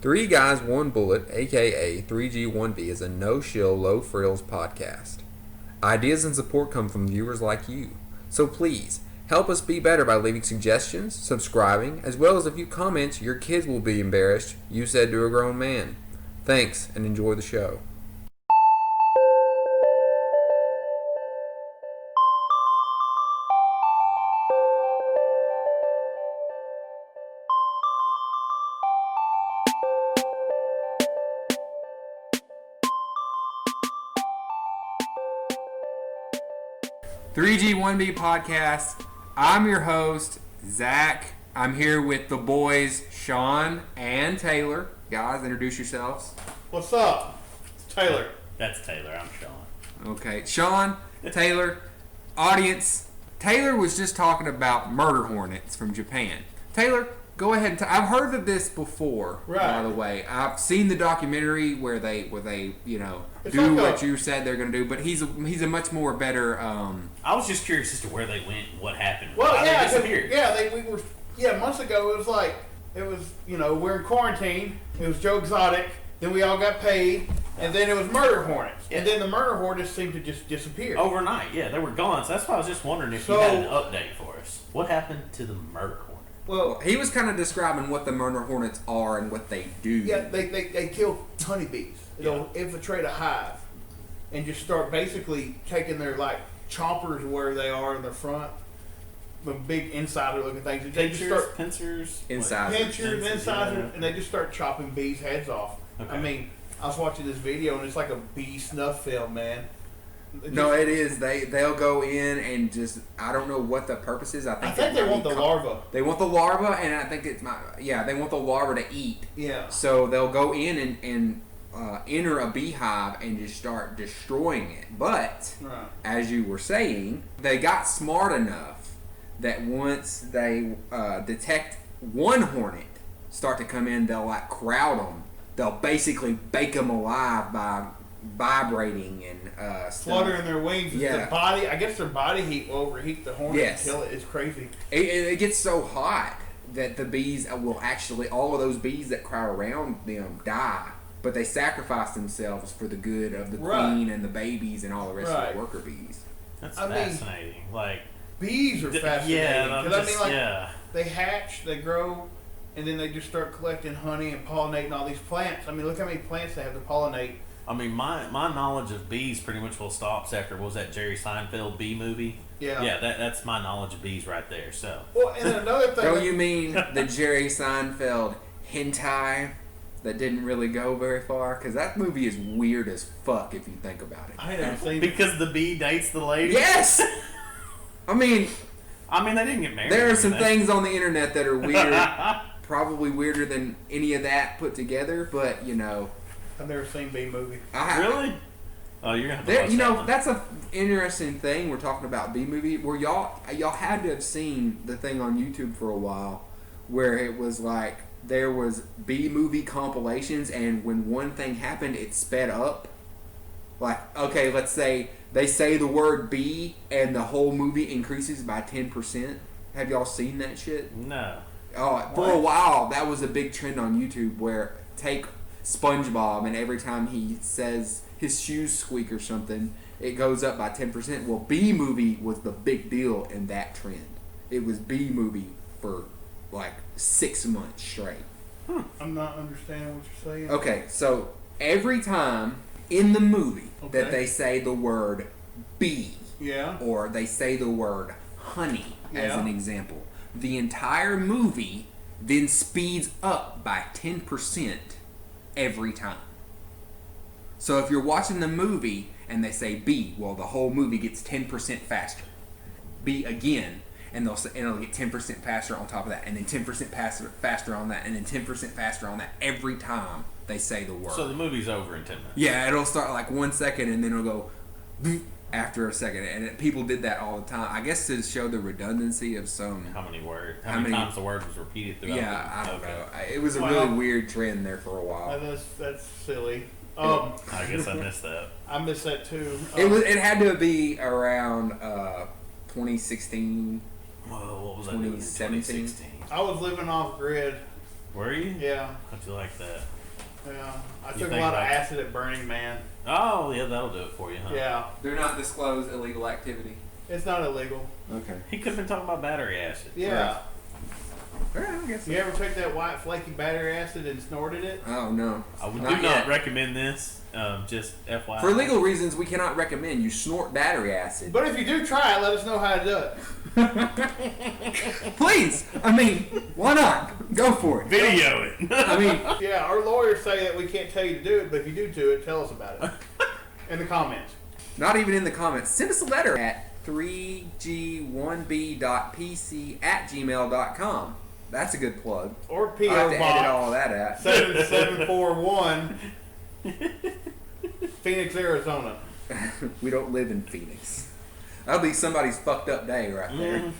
Three Guys, One Bullet, aka 3G1B, is a no-shill, low-frills podcast. Ideas and support come from viewers like you. So please, help us be better by leaving suggestions, subscribing, as well as a few comments your kids will be embarrassed you said to a grown man. Thanks, and enjoy the show. Three G1B podcast. I'm your host, Zach. I'm here with the boys, Sean and Taylor. Guys, introduce yourselves. What's up? It's Taylor. That's Taylor. I'm Sean. Okay, Sean, Taylor, audience. Taylor was just talking about murder hornets from Japan. Taylor, go ahead and I've heard of this before. Right. By the way, I've seen the documentary where they It's do like what you said they're going to do. But he's a much more better. I was just curious as to where they went, what happened, Well, why yeah, they disappeared. months ago. It was we're in quarantine. It was Joe Exotic. Then we all got paid, and then it was murder hornets, and then the murder hornets seemed to just disappear Overnight, yeah, they were gone. So that's why I was just wondering if you had an update for us. What happened to the murder hornet? Well, he was kind of describing what the murder hornets are and what they do. Yeah, they kill honeybees. They'll infiltrate a hive and just start basically taking their chompers where they are in the front, the big insider looking things. They just start pincers, pinchers, incisors, and they just start chopping bees' heads off. Okay. I mean, I was watching this video and it's like a bee snuff film, man. No, it is. They'll go in and just, I don't know what the purpose is. I think they want the larva. They want the larva, and I think they want the larva to eat. Yeah. So they'll go in and enter a beehive and just start destroying it. But Right. as you were saying, they got smart enough that once they detect one hornet start to come in, they'll crowd them. They'll basically bake them alive by vibrating and fluttering their wings. Yeah. Their body, I guess their body heat will overheat the hornet Yes. and kill it. It's crazy. It gets so hot that the bees will actually, all of those bees that crowd around them die, but they sacrifice themselves for the good of the queen and the babies and all the rest of the worker bees. That's I mean, fascinating. Bees are fascinating. Yeah, because they hatch, they grow, and then they just start collecting honey and pollinating all these plants. I mean, look how many plants they have to pollinate. I mean, my knowledge of bees pretty much will stops after, what was that Jerry Seinfeld bee movie? Yeah. Yeah, that's my knowledge of bees right there. So. Well, and another thing. Don't you mean the Jerry Seinfeld hentai that didn't really go very far? Because that movie is weird as fuck if you think about it. I haven't seen Because the bee dates the lady? Yes! I mean, they didn't get married. there are some things on the internet that are weird. Probably weirder than any of that put together, but I've never seen bee movie. Really? Oh, you're gonna have to watch that one. That's a interesting thing. We're talking about B movie. Where y'all had to have seen the thing on YouTube for a while, where it was like there was B movie compilations, and when one thing happened, it sped up. Like, okay, let's say they say the word B, and the whole movie increases by 10%. Have y'all seen that shit? No. Oh, for a while, that was a big trend on YouTube. Where take SpongeBob, and every time he says his shoes squeak or something, it goes up by 10%. Well, B movie was the big deal in that trend. It was B movie for 6 months straight. I'm not understanding what you're saying. Okay, so every time in the movie that Okay. they say the word bee, Yeah. or they say the word honey as Yeah. an example, the entire movie then speeds up by 10% every time. So if you're watching the movie and they say B, well, the whole movie gets 10% faster. B again, and it'll get 10% faster on top of that, and then 10% faster on that, and then 10% faster on that every time they say the word. So the movie's over in 10 minutes. Yeah, it'll start 1 second, and then it'll go after a second, and people did that all the time. I guess to show the redundancy of some. How many times the word was repeated throughout? Yeah, I don't Okay. know. It was a really weird trend there for a while. That's silly. I guess I missed that. I missed that too. It had to be around 2016. Whoa, what was I doing in 2017? 2016? I was living off grid Were you? Yeah. How'd you like that? Yeah. I You took a think lot of about- acid at Burning Man. Oh, yeah, that'll do it for you, huh? Yeah. Do not disclose illegal activity. It's not illegal. Okay. He could have been talking about battery acid. Yeah. All right, I guess. You ever took that white flaky battery acid and snorted it? Oh no. I would Not do yet. not recommend this. Just FYI. For legal reasons, we cannot recommend you snort battery acid. But if you do try it, let us know how to do it. Please, I mean, why not? Go for it. Video it. I mean, Yeah, our lawyers say that we can't tell you to do it, but if you do it, tell us about it. In the comments. not even in the comments. Send us a letter at 3g1b.pc@gmail.com. That's a good plug. Or I'll have P.O. to edit all Box of that out. 7741 Phoenix, Arizona. We don't live in Phoenix. That'll be somebody's fucked up day right there.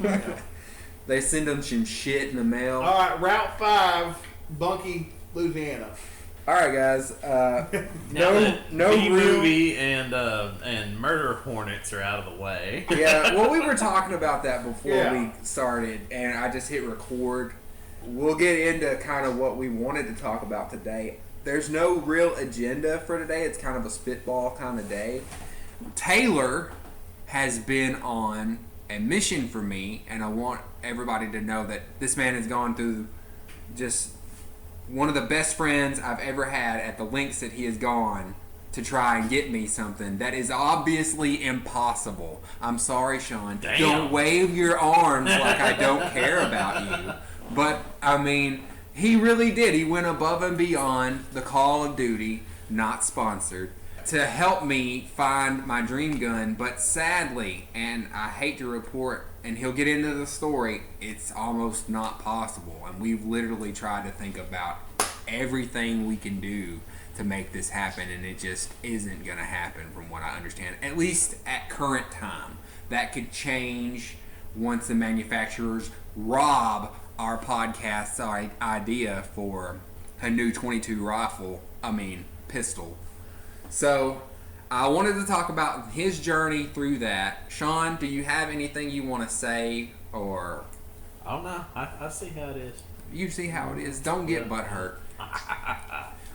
They send them some shit in the mail. Alright, Route 5, Bunkie, Louisiana. All right, guys. Now No that room. movie and Murder Hornets are out of the way. Yeah, well, we were talking about that before Yeah. we started, and I just hit record. We'll get into kind of what we wanted to talk about today. There's no real agenda for today. It's kind of a spitball kind of day. Taylor has been on a mission for me, and I want everybody to know that this man has gone through just one of the best friends I've ever had at the lengths that he has gone to try and get me something that is obviously impossible. I'm sorry, Sean. Damn. Don't wave your arms like I don't care about you. But, I mean, he really did. He went above and beyond the Call of Duty, not sponsored, to help me find my dream gun. But sadly, and I hate to report, and he'll get into the story, it's almost not possible. And we've literally tried to think about everything we can do to make this happen, and it just isn't going to happen from what I understand, at least at current time. That could change once the manufacturers rob our podcast's idea for a new 22 pistol. So I wanted to talk about his journey through that. Sean, do you have anything you want to say, or I don't know. I see how it is. you see how it is? Don't get butthurt.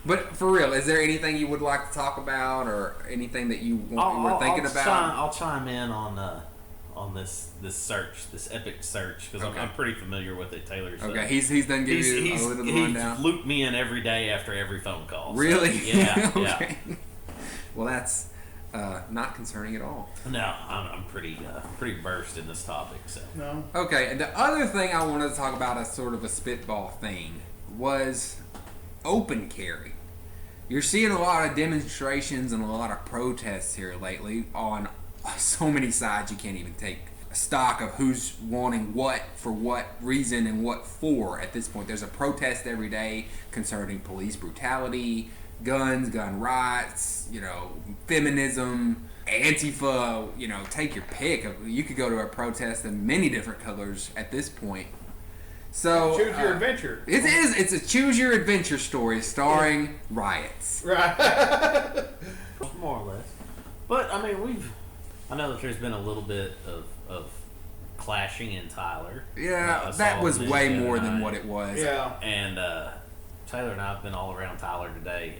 But for real, is there anything you would like to talk about, or anything that you were thinking about? I'll chime in on this search, this epic search, because Okay. I'm pretty familiar with it. Taylor's Okay, he's done giving you a little rundown. He's looped me in every day after every phone call. So, Really? yeah. Okay. Well, that's not concerning at all. No, I'm pretty versed in this topic. So No. Okay, and the other thing I wanted to talk about as sort of a spitball thing was open carry. You're seeing a lot of demonstrations and a lot of protests here lately on so many sides you can't even take stock of who's wanting what for what reason and what for at this point. There's a protest every day concerning police brutality, guns, gun rights, feminism, Antifa, take your pick. You could go to a protest in many different colors at this point. So Choose your adventure. It's a choose your adventure story starring riots. Right. more or less. But I mean, I know that there's been a little bit of clashing in Tyler. Yeah, I saw that was this way the other more than night. what it was. Yeah. And Taylor and I have been all around Tyler today,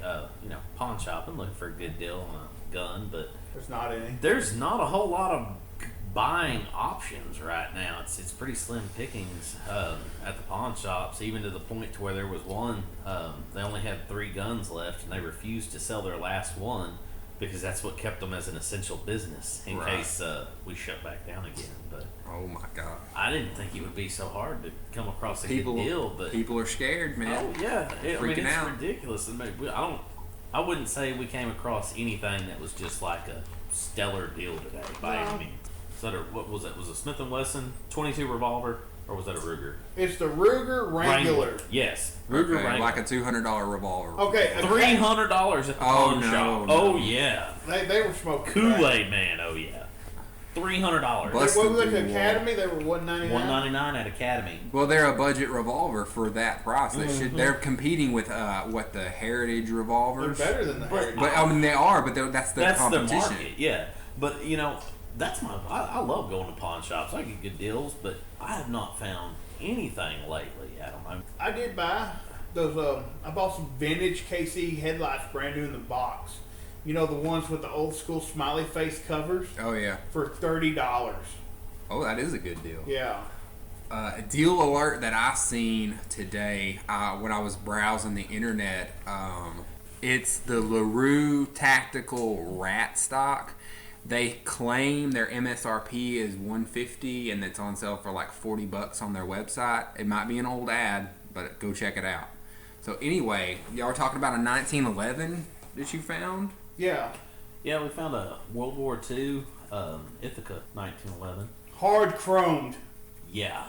pawn shopping, looking for a good deal on a gun, but There's not any. there's not a whole lot of buying options right now. It's pretty slim pickings at the pawn shops, even to the point to where there was one, they only had 3 guns left, and they refused to sell their last one because that's what kept them as an essential business in Right. case we shut back down again. But Oh my god. I didn't think it would be so hard to come across a People good deal, but people are scared, man. oh yeah, Freaking it's out. ridiculous. I wouldn't say we came across anything that was just like a stellar deal today by No. any means. So what was it? Was it Smith and Wesson 22 revolver, or was that a Ruger? It's the Ruger Wrangler. Yes, Ruger Okay, Wrangler. like a $200 revolver. Okay. $300 at the Oh, pawn no, shop. no. Oh yeah, They were smoking. Kool-Aid Man. Oh yeah, $300. Bust- What was Busted it, through the Academy? They were $199. $199 at Academy. Well, they're a budget revolver for that price. Mm-hmm. They're competing with the Heritage They're revolvers. better than the Heritage. But I mean, they are. But that's the That's the competition. market, yeah. But that's I love going to pawn shops. I get good deals, but I have not found anything lately, Adam. I did buy those. I bought some vintage KC headlights, brand new in the box. You know, the ones with the old school smiley face covers. Oh yeah. For $30. Oh, that is a good deal. Yeah. A deal alert that I seen today when I was browsing the internet. It's the LaRue Tactical Rat Stock. They claim their MSRP is $150 and it's on sale for like $40 on their website. It might be an old ad, but go check it out. So anyway, y'all were talking about a 1911 that you found? Yeah. Yeah, we found a World War II Ithaca 1911. Hard chromed. Yeah.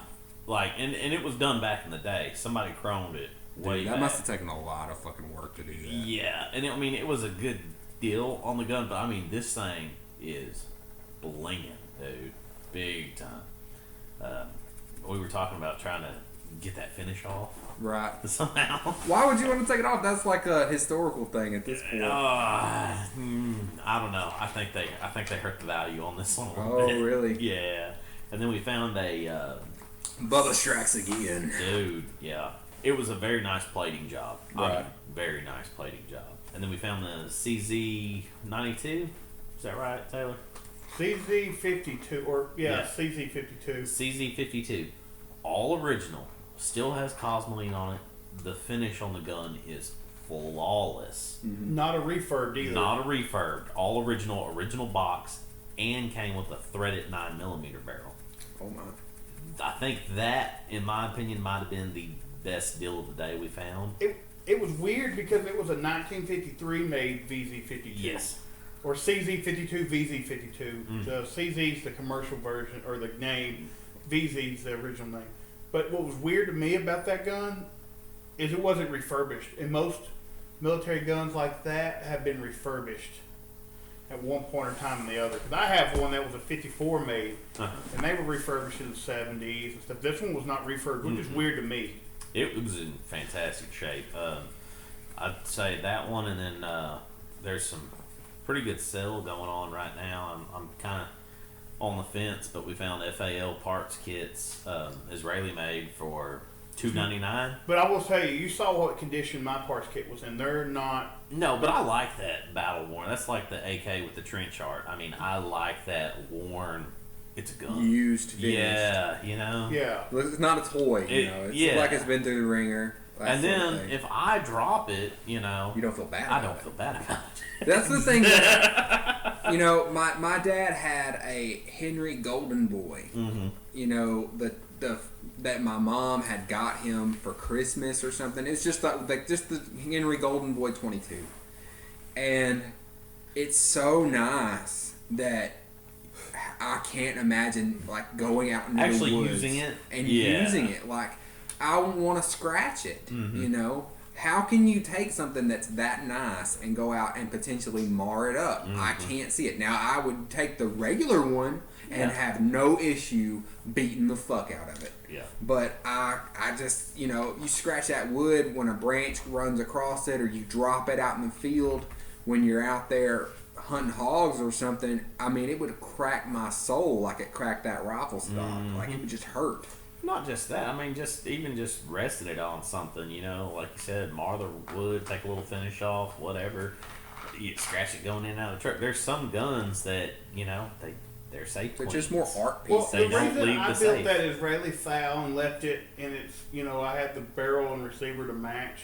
Like, and it was done back in the day. Somebody chromed it way Dude, that back. must have taken a lot of fucking work to do that. Yeah, and I mean, it was a good deal on the gun, but I mean, this thing is blinging, dude. Big time. We were talking about trying to get that finish off. Right. Somehow. Why would you want to take it off? That's like a historical thing at this point. I don't know. I think they hurt the value on this one a little Oh, bit. really? Yeah. And then we found a Bubba strikes again. dude. Yeah. It was a very nice plating job. I Right. mean, very nice plating job. And then we found the CZ92. Is that right, Taylor? CZ52, or Yeah. CZ52. CZ52. All original. Still has Cosmoline on it. The finish on the gun is flawless. Not a refurb either. Not a refurb. All original box, and came with a threaded 9mm barrel. Oh my. I think that, in my opinion, might have been the best deal of the day we found. It was weird because it was a 1953 made VZ52. Yes. Or CZ52, VZ52. The CZ's the commercial version, or the name. VZ's the original name. But what was weird to me about that gun is it wasn't refurbished. And most military guns like that have been refurbished at one point in time or the other. Because I have one that was a 54 made, and they were refurbished in the 70s and stuff. This one was not refurbished, which is weird to me. It was in fantastic shape. I'd say that one, and then there's some pretty good sale going on right now. I'm kind of on the fence, but we found FAL parts kits, Israeli made, for $2.99. But I will tell you, you saw what condition my parts kit was in. They're not. No, but I like that battle worn. That's like the AK with the trench art. I mean, I like that worn. It's a gun. Used. Finished. Yeah, you know. Yeah. It's not a toy, you know. It's like it's been through the ringer. And then if I drop it, you know, you don't feel bad. I don't feel bad about it. That's the thing. That, you know, my dad had a Henry Golden Boy. You know, that my mom had got him for Christmas or something. It's just like just the Henry Golden Boy 22, and it's so nice that I can't imagine like going out into Actually the woods using it and using it. Like I want to scratch it. You know. How can you take something that's that nice and go out and potentially mar it up? I can't see it. Now, I would take the regular one and have no issue beating the fuck out of it. Yeah. But I just, you know, you scratch that wood when a branch runs across it, or you drop it out in the field when you're out there hunting hogs or something. I mean, it would crack my soul like it cracked that rifle stock. Like, it would just hurt. Not just that. I mean, just resting it on something, you know, like you said, mar the wood, take a little finish off, whatever. You scratch it going in and out of the truck. There's some guns that, you know, they're safe. They're just more art Well, pieces. They the don't reason leave I the built safe. that Israeli FAL and left it, and it's, you know, I had the barrel and receiver to match.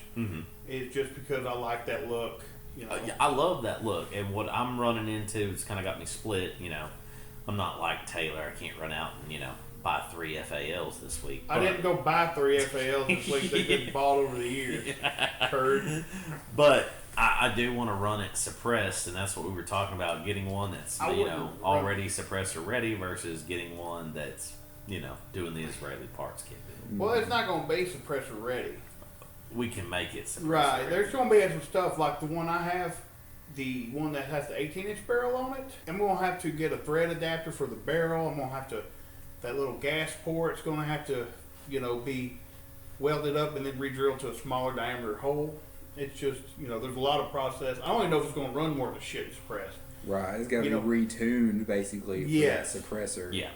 It's just because I like that look. You know, I love that look, and what I'm running into has kind of got me split. You know, I'm not like Taylor. I can't run out and, you know, buy 3 FALs this week. I didn't go buy 3 FALs this week. They've been bought over the years. Turd. But I do want to run it suppressed, and that's what we were talking about, getting one that's, you know, already suppressor ready versus getting one that's, you know, doing the Israeli parts kit. Well, it's not going to be suppressor ready. We can make it suppressor Right. ready. There's going to be some stuff like the one I have, the one that has the 18-inch barrel on it. I'm going to have to get a thread adapter for the barrel. I'm going to have to, that little gas port's going to have to, you know, be welded up and then re-drilled to a smaller diameter hole. It's just, you know, there's a lot of process. I don't even know if it's going to run more than shit suppressed. Right. It's got to be retuned, basically, for that suppressor. Yeah.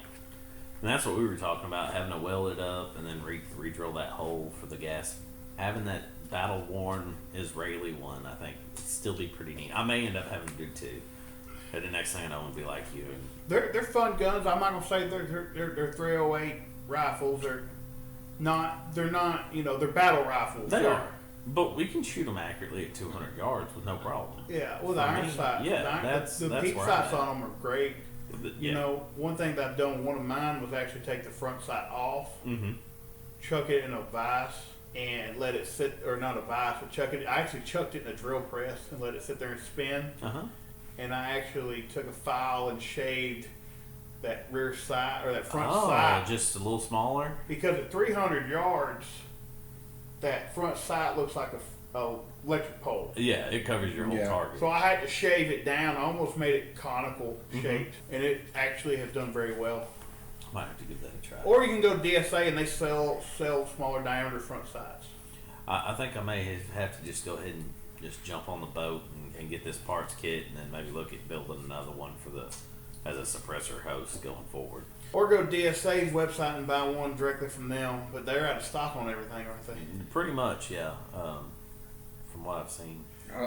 And that's what we were talking about, having to weld it up and then re-drill that hole for the gas. Having that battle worn Israeli one, I think would still be pretty neat. I may end up having to do 2. And the next thing I know, I'm gonna be like you. And They're fun guns. I'm not gonna say they're 308 rifles. They're not. They're battle rifles. they are, but we can shoot them accurately at 200 yards with no problem. Yeah, with For iron me, sights. yeah, The that's peak where sights I'm at. on them are great. Yeah. One thing that I've done, one of mine was actually take the front sight off, Mm-hmm. chuck it in a vise, and let it sit, or not a vise, but chuck it. I actually chucked it in a drill press and let it sit there and spin. Uh-huh. And I actually took a file and shaved that rear sight or that front Oh, sight just a little smaller. because at 300 yards, that front sight looks like a electric pole. Yeah, it covers your whole Yeah. target. So I had to shave it down. I almost made it conical shaped, and it actually has done very well. Might have to give that a try. Or you can go to DSA and they sell smaller diameter front sights. I think I may have to just go ahead and just jump on the boat and get this parts kit, and then maybe look at building another one as a suppressor host going forward. Or go to DSA's website and buy one directly from them, but they're out of stock on everything, aren't they? Pretty much, yeah. From what I've seen.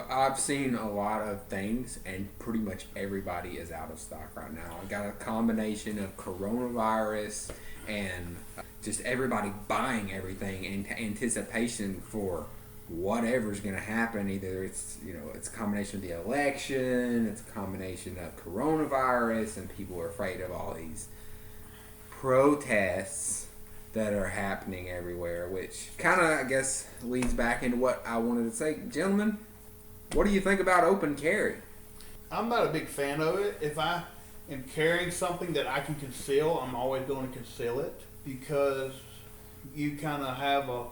I've seen a lot of things, and pretty much everybody is out of stock right now. I got a combination of coronavirus and just everybody buying everything in anticipation for whatever's going to happen. Either it's it's a combination of the election, it's a combination of coronavirus, and people are afraid of all these protests that are happening everywhere, which kind of, I guess, leads back into what I wanted to say. Gentlemen, what do you think about open carry? I'm not a big fan of it. If I am carrying something that I can conceal, I'm always going to conceal it because you kind of have a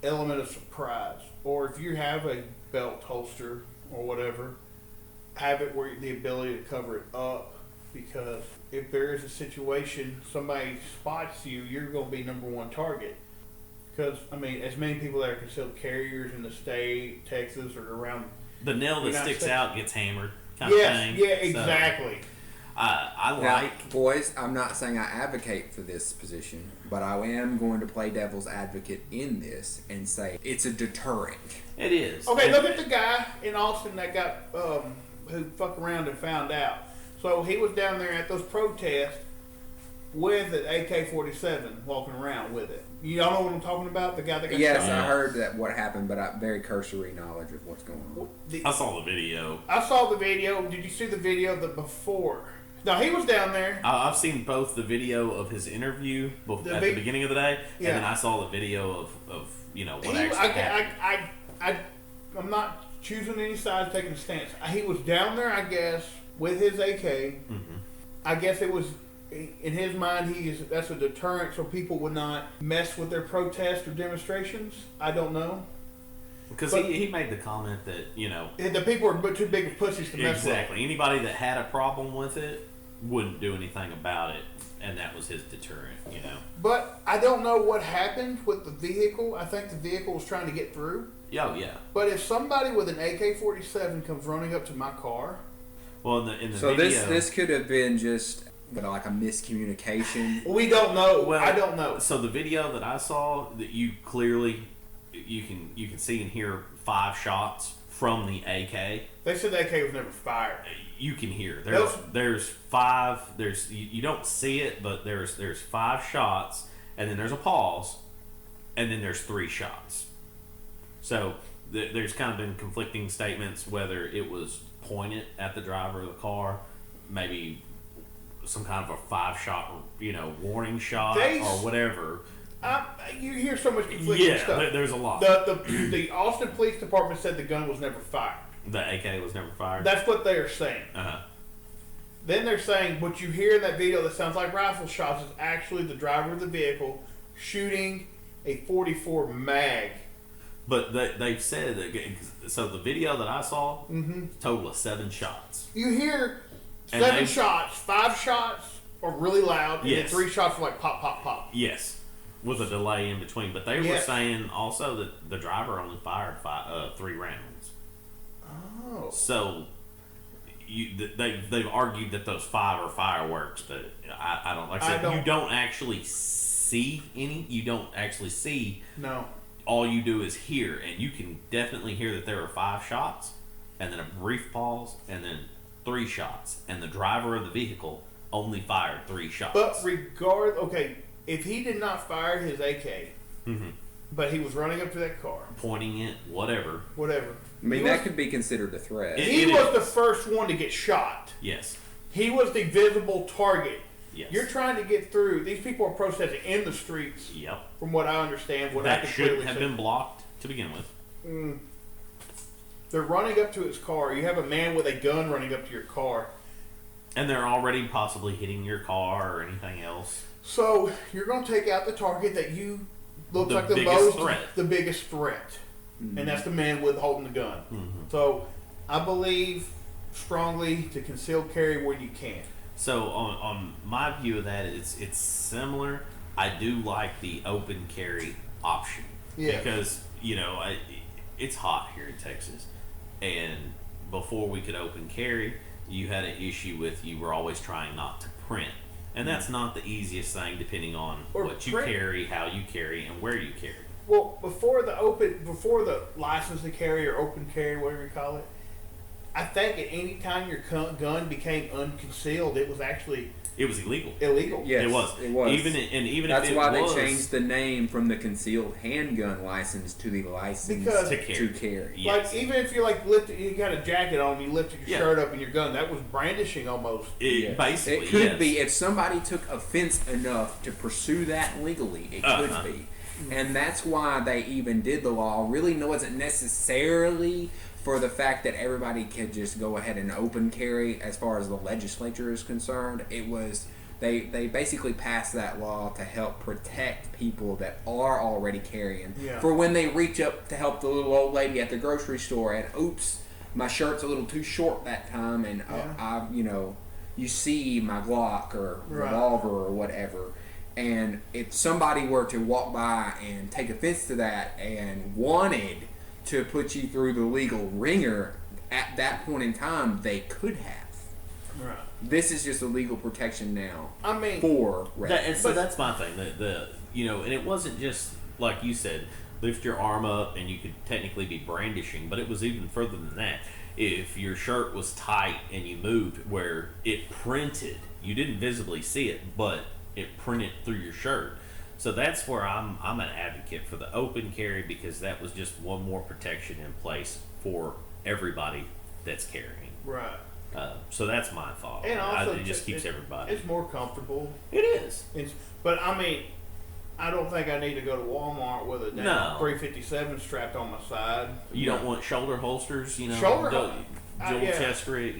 element of surprise. Or if you have a belt holster or whatever, have it where the ability to cover it up, because if there is a situation somebody spots you, you're going to be number one target. Because as many people that are concealed carriers in the state, Texas, or around The nail that United sticks States. out gets hammered kind of thing. yeah, So, exactly. I Now, like. boys, I'm not saying I advocate for this position, but I am going to play devil's advocate in this and say it's a deterrent. It is. Okay, And- look at the guy in Austin that got who fucked around and found out. So he was down there at those protests with an AK-47 walking around with it. Y'all know what I'm talking about? The guy that got Yes, shot? I heard that what happened, but I very cursory knowledge of what's going on. I saw the video. I saw the video. Did you see the video of the before? No, he was down there. I've seen both the video of his interview at the beginning of the day, Yeah. and then I saw the video of what He- actually happened. I'm not choosing any side, taking a stance. He was down there, I guess, with his AK. Mhm. I guess it was in his mind. That's a deterrent, so people would not mess with their protests or demonstrations. I don't know. Because But- he made the comment that The people are too big of pussies to mess exactly anybody that had a problem with it wouldn't do anything about it, and that was his deterrent. with. But I don't know what happened with the vehicle. I think the vehicle was trying to get through. Oh yeah. But if somebody with an AK-47 comes running up to my car, Well, in the So video, this could have been just like a miscommunication. we don't know. Well, I don't know. So the video that I saw, that you clearly you can see and hear 5 shots from the AK. They said the AK was never fired. You can hear Those- there's 5. There's you don't see it, but there's 5 shots, and then there's a pause, and then there's 3 shots. So there's kind of been conflicting statements whether it was pointed at the driver of the car, maybe some kind of a 5-shot warning shot They- or whatever. You hear so much conflicting Yeah, stuff. there's a lot. The Austin Police Department said the gun was never fired. The AK was never fired. That's what they are saying. Uh-huh. Then they're saying what you hear in that video that sounds like rifle shots is actually the driver of the vehicle shooting a 44 mag. But they've said that. So the video that I saw, total of 7 shots. You hear And 7 they- shots, 5 shots are really loud, and then Yes. 3 shots are like pop, pop, pop. Yes, with a delay in between. But they were Yes. saying also that the driver only fired 3 rounds. Oh. So they've argued that those 5 are fireworks, but I don't like I said. You don't actually see any. You don't actually see No. all you do is hear, and you can definitely hear that there are 5 shots, and then a brief pause, and then 3 shots, and the driver of the vehicle only fired 3 shots. But if he did not fire his AK, but he was running up to that car, pointing it, whatever. I mean, that could be considered a threat. He was the first one to get shot. Yes. He was the visible target. Yes. You're trying to get through. These people are protesting in the streets. Yep. From what I understand, that shouldn't have been blocked to begin with. They're running up to his car. You have a man with a gun running up to your car. And they're already possibly hitting your car or anything else. So you're going to take out the target that you look like the biggest threat. Mm-hmm. And that's the man with holding the gun. Mm-hmm. So I believe strongly to conceal carry where you can. So on my view of that, it's similar. I do like the open carry option. Yeah. Because, it's hot here in Texas. And before we could open carry, you had an issue with you were always trying not to print. And that's not the easiest thing depending on what you carry, how you carry, and where you carry. Well, before the license to carry or open carry, whatever you call it, I think at any time your gun became unconcealed, it was illegal. Yes, it was. Even that's if why they changed the name from the concealed handgun license to the license to carry. Yes. Like even if you you got a jacket on, you lifted your shirt up and your gun, that was brandishing almost. Basically, it could be if somebody took offense enough to pursue that legally. It could be, and that's why they even did the law. Really, wasn't necessarily for the fact that everybody could just go ahead and open carry as far as the legislature is concerned. It was they basically passed that law to help protect people that are already carrying for when they reach up to help the little old lady at the grocery store and oops, my shirt's a little too short that time and you see my Glock or revolver or whatever. And if somebody were to walk by and take offense to that and wanted to put you through the legal ringer at that point in time, they could have. Right. This is just a legal protection now. I mean, for so that's my thing. And it wasn't just like you said, lift your arm up and you could technically be brandishing, but it was even further than that. If your shirt was tight and you moved where it printed, you didn't visibly see it, but it printed through your shirt. So that's where I'm an advocate for the open carry because that was just one more protection in place for everybody that's carrying. Right. So that's my thought. And also, it just keeps everybody. It's more comfortable. It is. But I mean, I don't think I need to go to Walmart with a 357 strapped on my side. You don't want shoulder holsters, dual chest grip,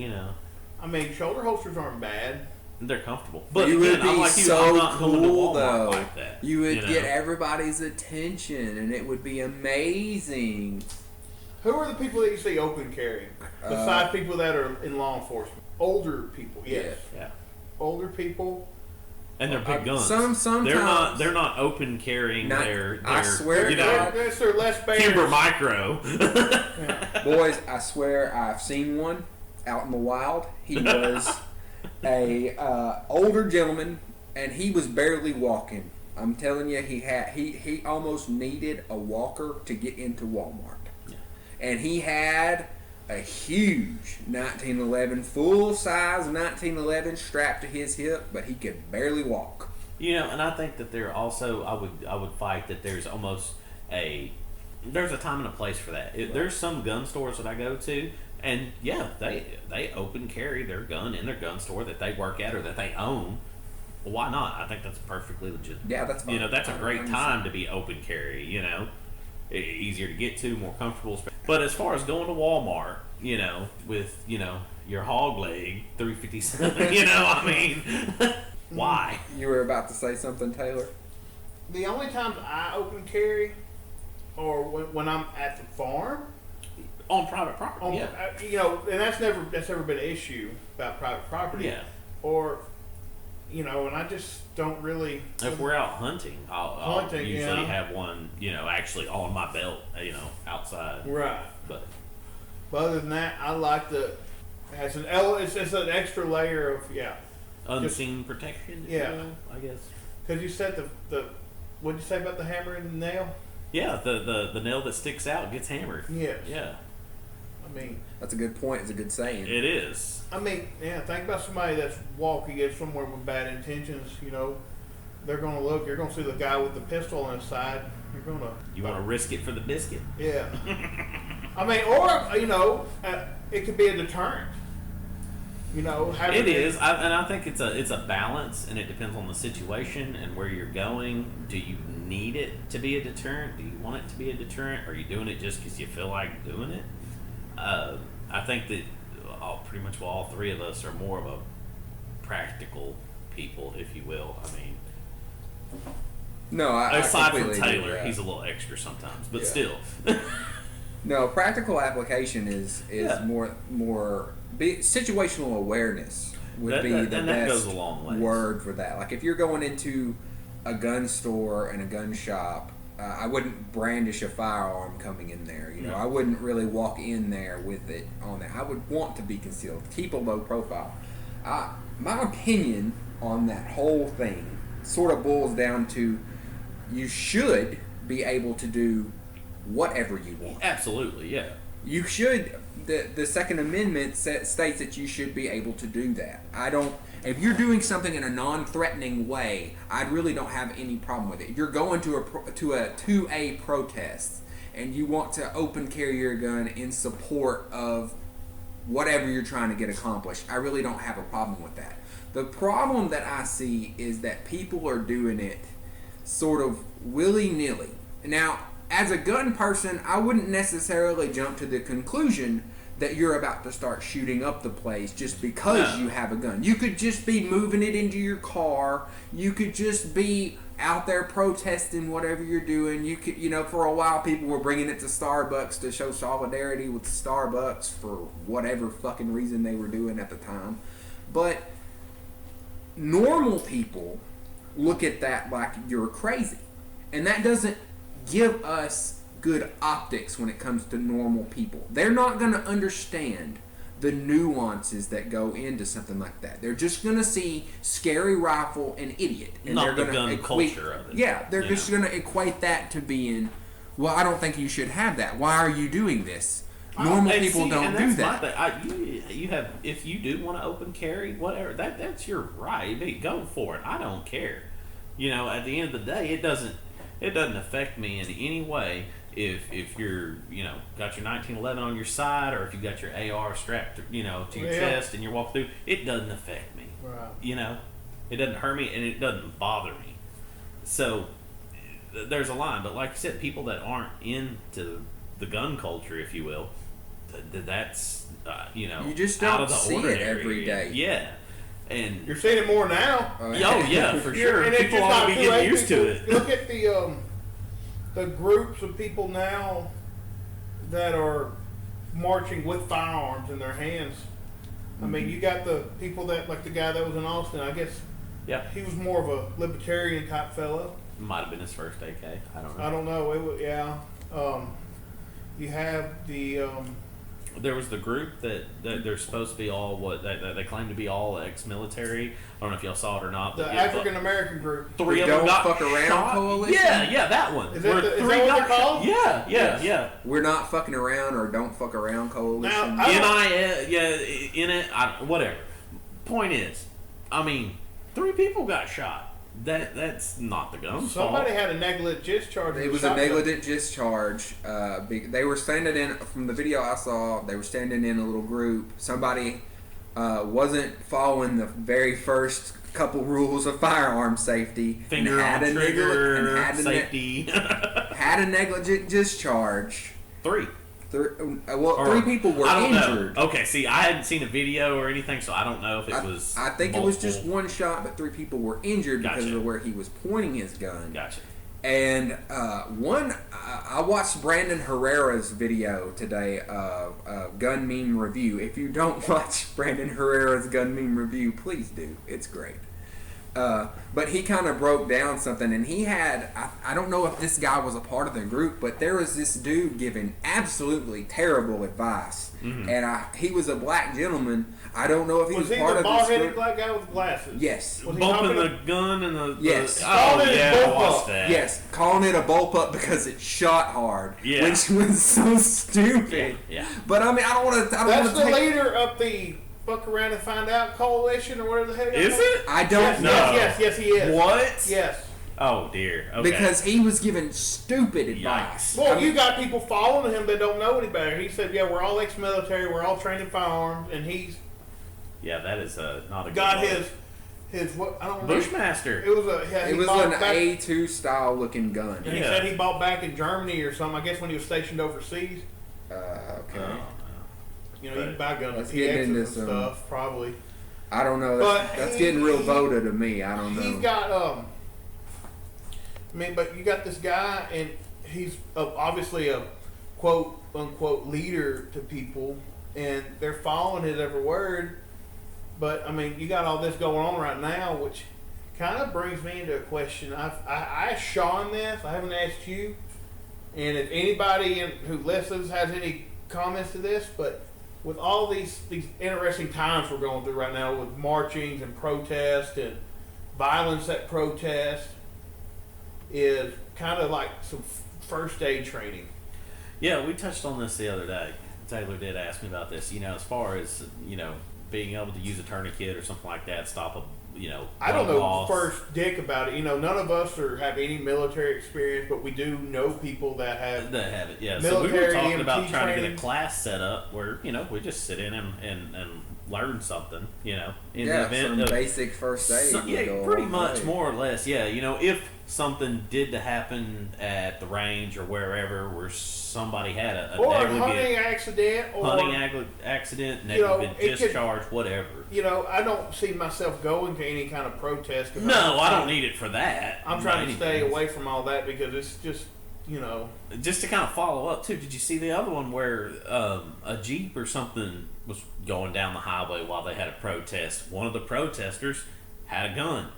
I mean, shoulder holsters aren't bad. They're comfortable, but you would be so cool though. Like that, you would get everybody's attention, and it would be amazing. Who are the people that you see open carrying besides people that are in law enforcement? Older people, yes. Yeah. Older people, and they're big guns. Sometimes they're not open carrying. I swear to God, they're less bears. Kimber Micro. Boys, I swear I've seen one out in the wild. He was a older gentleman, and he was barely walking. I'm telling you, he almost needed a walker to get into Walmart, and he had a huge 1911, full-size 1911 strapped to his hip, but he could barely walk. And I think that there also I would fight that there's almost there's a time and a place for that. There's some gun stores that I go to. And they open carry their gun in their gun store that they work at or that they own. Well, why not? I think that's perfectly legit. Yeah, that's fine. That's a great time to be open carry. Easier to get to, more comfortable. But as far as going to Walmart, with your hog leg 357, why? You were about to say something, Taylor. The only times I open carry, or when I'm at the farm. On private property, and that's never been an issue about private property. Yeah. Or, and I just don't really. If we're out hunting, I'll usually have one, actually on my belt, outside. Right. But other than that, I like it's an extra layer of unseen protection. Yeah. I guess. Because you said what'd you say about the hammer and the nail? Yeah, the nail that sticks out gets hammered. Yes. Yeah. I mean, That's a good point. It's a good saying. It is. I mean, yeah. Think about somebody that's walking in somewhere with bad intentions. You know, they're gonna look. You're gonna see the guy with the pistol on his side. You're gonna. You want to risk it for the biscuit. Yeah. I mean, or you know, it could be a deterrent. You know, It is, and I think it's a balance, and it depends on the situation and where you're going. Do you need it to be a deterrent? Do you want it to be a deterrent? Or are you doing it just because you feel like doing it? I think that pretty much all three of us are more of a practical people, if you will. I mean, No, I aside from completely agree with Taylor, that. he's a little extra sometimes, but Yeah. still. No, practical application is Yeah. more situational awareness would be the and that best goes a long ways. word for that. Like if you're going into a gun store and a gun shop, I wouldn't brandish a firearm coming in there. You know, No. I wouldn't really walk in there with it on there. I would want to be concealed, keep a low profile. My opinion on that whole thing sort of boils down to you should be able to do whatever you want. Absolutely, yeah. You should. The Second Amendment states that you should be able to do that. I don't. If you're doing something in a non-threatening way, I really don't have any problem with it. You're going to a protest, and you want to open carry your gun in support of whatever you're trying to get accomplished. I really don't have a problem with that. The problem that I see is that people are doing it sort of willy-nilly. Now, as a gun person, I wouldn't necessarily jump to the conclusion that you're about to start shooting up the place just because you have a gun. You could just be moving it into your car. You could just be out there protesting whatever you're doing. You could, for a while people were bringing it to Starbucks to show solidarity with Starbucks for whatever fucking reason they were doing at the time. But normal people look at that like you're crazy. And that doesn't give us good optics when it comes to normal people. They're not going to understand the nuances that go into something like that. They're just going to see scary rifle and idiot. And Not they're the gonna gun culture of it. Yeah, they're just going to equate that to being, well, I don't think you should have that. Why are you doing this? Normal people don't do that. You have, if you do want to open carry, whatever, that's your right. Go for it. I don't care. At the end of the day, it doesn't affect me in any way if you're got your 1911 on your side, or if you got your AR strapped to your chest and you're walking through. It doesn't affect me. Right. It doesn't hurt me and it doesn't bother me. So there's a line, but like I said, people that aren't into the gun culture, if you will, that's you just don't out of the see ordinary. it every day. Yeah. And You're seeing it more now. oh yeah, for sure. And it's People just ought not to be too late. getting used to it. Look at the groups of people now that are marching with firearms in their hands. I mean, you got the people that, like the guy that was in Austin, I guess Yeah. he was more of a libertarian type fellow. Might have been his first AK. I don't know. I don't know. It was, yeah. You have the There was the group that they're supposed to be all they claim to be all ex-military. I don't know if y'all saw it or not. But African American group. three of Don't them got Fuck Around shot. Coalition? Yeah, that one. Is that Where is three that what got they're called? Yeah, Yes. We're not fucking around, or don't fuck around coalition. Now, Whatever. Point is, I mean, 3 people got shot. That's not the gun's Somebody fault. had a negligent discharge. It was a negligent discharge. They were standing in, from the video I saw, they were standing in a little group. Somebody wasn't following the very first couple rules of firearm safety. Finger on trigger, safety. Had a negligent discharge. 3. 3 people were I don't injured. know. Okay, see, I hadn't seen a video or anything, so I don't know if it was. I think multiple. it was just one shot, but 3 people were injured because Gotcha. of where he was pointing his gun. Gotcha. And I watched Brandon Herrera's video today of Gun Meme Review. If you don't watch Brandon Herrera's Gun Meme Review, please do. It's great. But he kind of broke down something, and he had, I don't know if this guy was a part of the group, but there was this dude giving absolutely terrible advice. And he was a black gentleman. I don't know if he was part of this group. Was he the bald-headed black guy with glasses? Yes. Was he Bumping the gun and the... Yes. Oh, Calling it yeah, a I bullpup. watched that. Yes, calling it a bullpup because it shot hard, Yeah. which was so stupid. Yeah. But I mean, I don't want to. That's the leader of the Fuck Around and Find Out coalition or whatever the hell. Is it? I don't know. Yes, he is. What? Yes. Oh, dear. Okay. Because he was giving stupid advice. Yikes. Well, you got people following him that don't know any better. He said, "Yeah, we're all ex-military. We're all trained in firearms," and he's Yeah, that is not a good got one. his what I don't know. Bushmaster. It was a. Yeah, It was an A2 style looking gun. And he Yeah. said he bought back in Germany or something. I guess when he was stationed overseas. Okay. You know, you can buy guns Let's with get PXs into and some- stuff, probably. I don't know. But That's getting real voda to me. I don't know. He's got I mean, but you got this guy, and he's obviously a quote unquote leader to people, and they're following his every word. But I mean, you got all this going on right now, which kind of brings me into a question. I asked Sean this. I haven't asked you, and if anybody who listens has any comments to this, but with all these interesting times we're going through right now with marchings and protest and violence at protest, is kind of like some first aid training. Yeah, we touched on this the other day. Taylor did ask me about this. You know, as far as, you know, being able to use a tourniquet or something like that, stop a, you know, I don't know loss. first dick about it. You know, none of us have any military experience, but we do know people that have. That have it, yeah. So we were Military talking about EMT trying to get training. a class set up where, you know, we just sit in and learn something, you know, in yeah, the event some of basic first aid. would yeah, go a pretty long much, way. more or less, yeah. You know, if something did to happen at the range or wherever where somebody had a Or a negligent hunting accident, or accident, you know, negligent it could- discharge, whatever. you know, I don't see myself going to any kind of protest. 'Cause No, I don't need it for that. I'm by trying to any stay means. away from all that because it's just, you know. Just to kind of follow up too, did you see the other one where a Jeep or something was going down the highway while they had a protest? One of the protesters had a gun,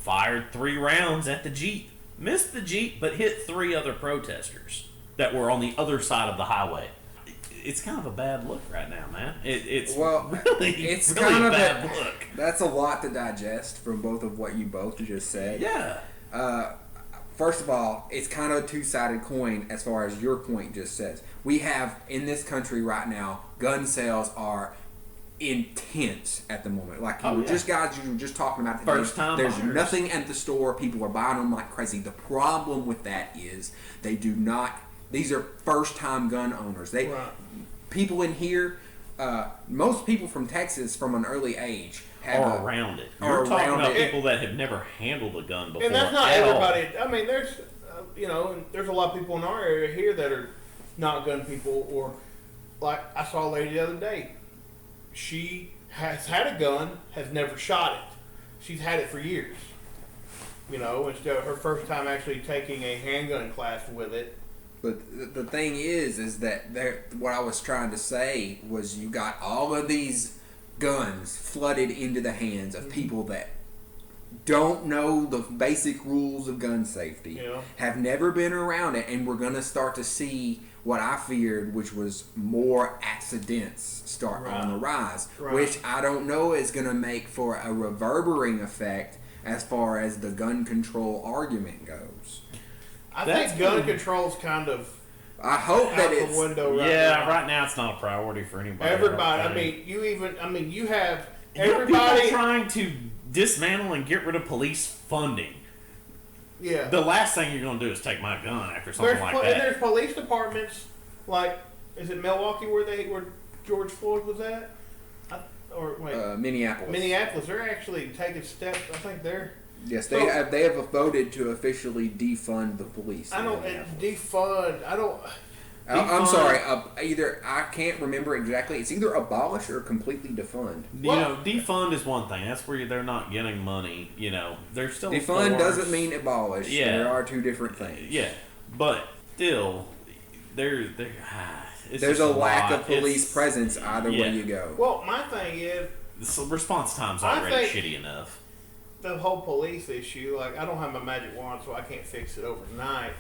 fired 3 rounds at the Jeep, missed the Jeep, but hit 3 other protesters that were on the other side of the highway. It's kind of a bad look right now, man. It's really, it's really kind of bad look. That's a lot to digest from both of what you both just said. Yeah. First of all, it's kind of a two-sided coin as far as your point just says. We have, in this country right now, gun sales are intense at the moment. Like you were just talking about today. First time There's buyers. nothing at the store. People are buying them like crazy. The problem with that is they do not. These are first-time gun owners. Right. People in here, most people from Texas from an early age Or around it. Or You're talking around about it. people that have never handled a gun before. And that's not at all. everybody. I mean, there's, you know, and there's a lot of people in our area here that are not gun people. Or, like, I saw a lady the other day. She has had a gun, has never shot it. She's had it for years. You know, it's her first time actually taking a handgun class with it. But the thing is that what I was trying to say was you got all of these guns flooded into the hands of people that don't know the basic rules of gun safety, Yeah. have never been around it, and we're going to start to see what I feared, which was more accidents start on the rise, Right. which I don't know is going to make for a reverberating effect as far as the gun control argument goes. I That's think gun good. control's kind of I hope out that the it's window right Yeah, now. right now it's not a priority for anybody. Everybody. I don't think. mean, you have You got everybody. people trying to dismantle and get rid of police funding. Yeah. The last thing you're going to do is take my gun after something like And that. there's police departments like, is it Milwaukee where George Floyd was at? Or wait, Minneapolis. Minneapolis. They're actually taking steps. I think they're. Yes, So- they have voted to officially defund the police. I in don't Minneapolis. defund. I don't. I'm defund- sorry. Either I can't remember exactly. It's either abolish or completely defund. You know, defund is one thing. That's where they're not getting money. You know, they're still Defund forced. doesn't mean abolish. Yeah. There are two different things. Yeah, but still, there's There's a lack of police It's- presence either yeah. way you go. Well, my thing is, The response time's I already think- shitty enough. the whole police issue, like, I don't have my magic wand, so I can't fix it overnight.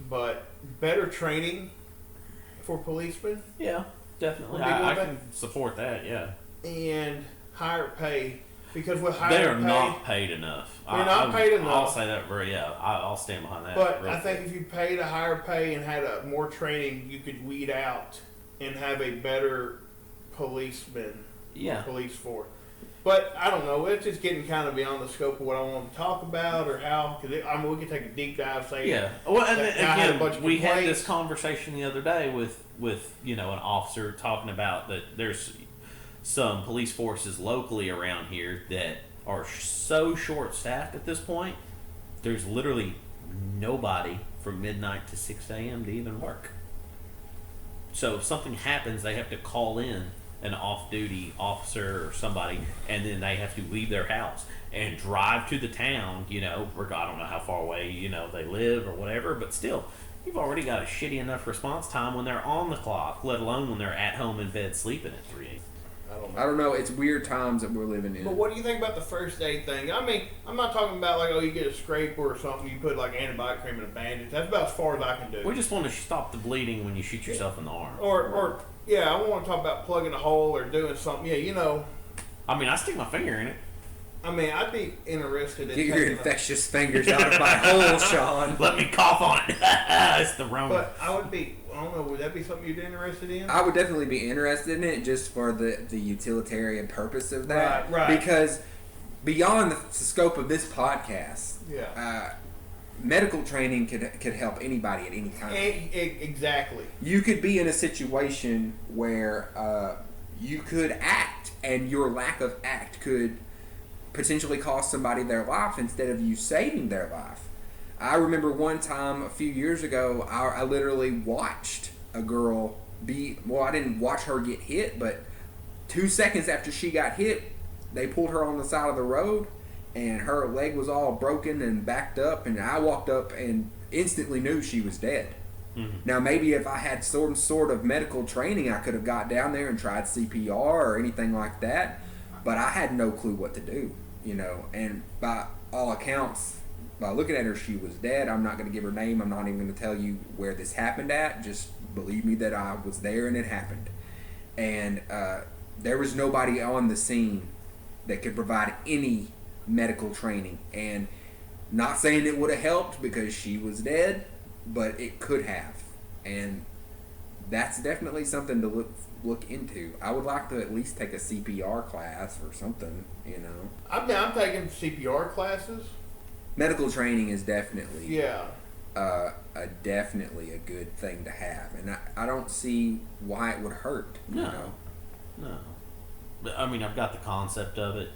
But better training for policemen. Yeah, definitely. Would be I good. can support that. Yeah. And higher pay, because with higher They are pay, not paid enough. They're not paid enough. I'll say that I'll stand behind that. but real I think quick. if you paid a higher pay and had more training, you could weed out and have a better police force. But I don't know. It's just getting kind of beyond the scope of what I want to talk about or how. Because we could take a deep dive. Say Well, and that guy had a bunch again, of we had complaints. this conversation the other day with an officer talking about that there's some police forces locally around here that are so short-staffed at this point. There's literally nobody from midnight to 6 a.m. to even work. So if something happens, they have to call in an off-duty officer or somebody, and then they have to leave their house and drive to the town, I don't know how far away, they live or whatever, but still, you've already got a shitty enough response time when they're on the clock, let alone when they're at home in bed sleeping at 3 a.m. I I don't know. It's weird times that we're living in. But what do you think about the first aid thing? I mean, I'm not talking about like, you get a scrape or something, you put like antibiotic cream in a bandage. That's about as far as I can do. We just want to stop the bleeding when you shoot yourself in the arm. Or yeah, I want to talk about plugging a hole or doing something. Yeah, I mean, I stick my finger in it. I mean, I'd be interested in Get your taking infectious fingers out of my hole, Sean. Let me cough on it. It's the Rona. But I don't know, would that be something you'd be interested in? I would definitely be interested in it just for the utilitarian purpose of that. Right. Because beyond the scope of this podcast, medical training could help anybody at any time. Exactly. You could be in a situation where you could act, and your lack of act could potentially cost somebody their life instead of you saving their life. I remember one time a few years ago, I literally watched a girl I didn't watch her get hit, but 2 seconds after she got hit, they pulled her on the side of the road, and her leg was all broken and backed up, and I walked up and instantly knew she was dead. Mm-hmm. Now, maybe if I had some sort of medical training, I could have got down there and tried CPR or anything like that, but I had no clue what to do, and by all accounts, by looking at her, she was dead. I'm not going to give her name. I'm not even going to tell you where this happened at. Just believe me that I was there and it happened. And there was nobody on the scene that could provide any medical training. And not saying it would have helped because she was dead, but it could have. And that's definitely something to look into. I would like to at least take a CPR class or something, I'm taking CPR classes. Medical training is definitely definitely a good thing to have, and I don't see why it would hurt. No. But I mean, I've got the concept of it,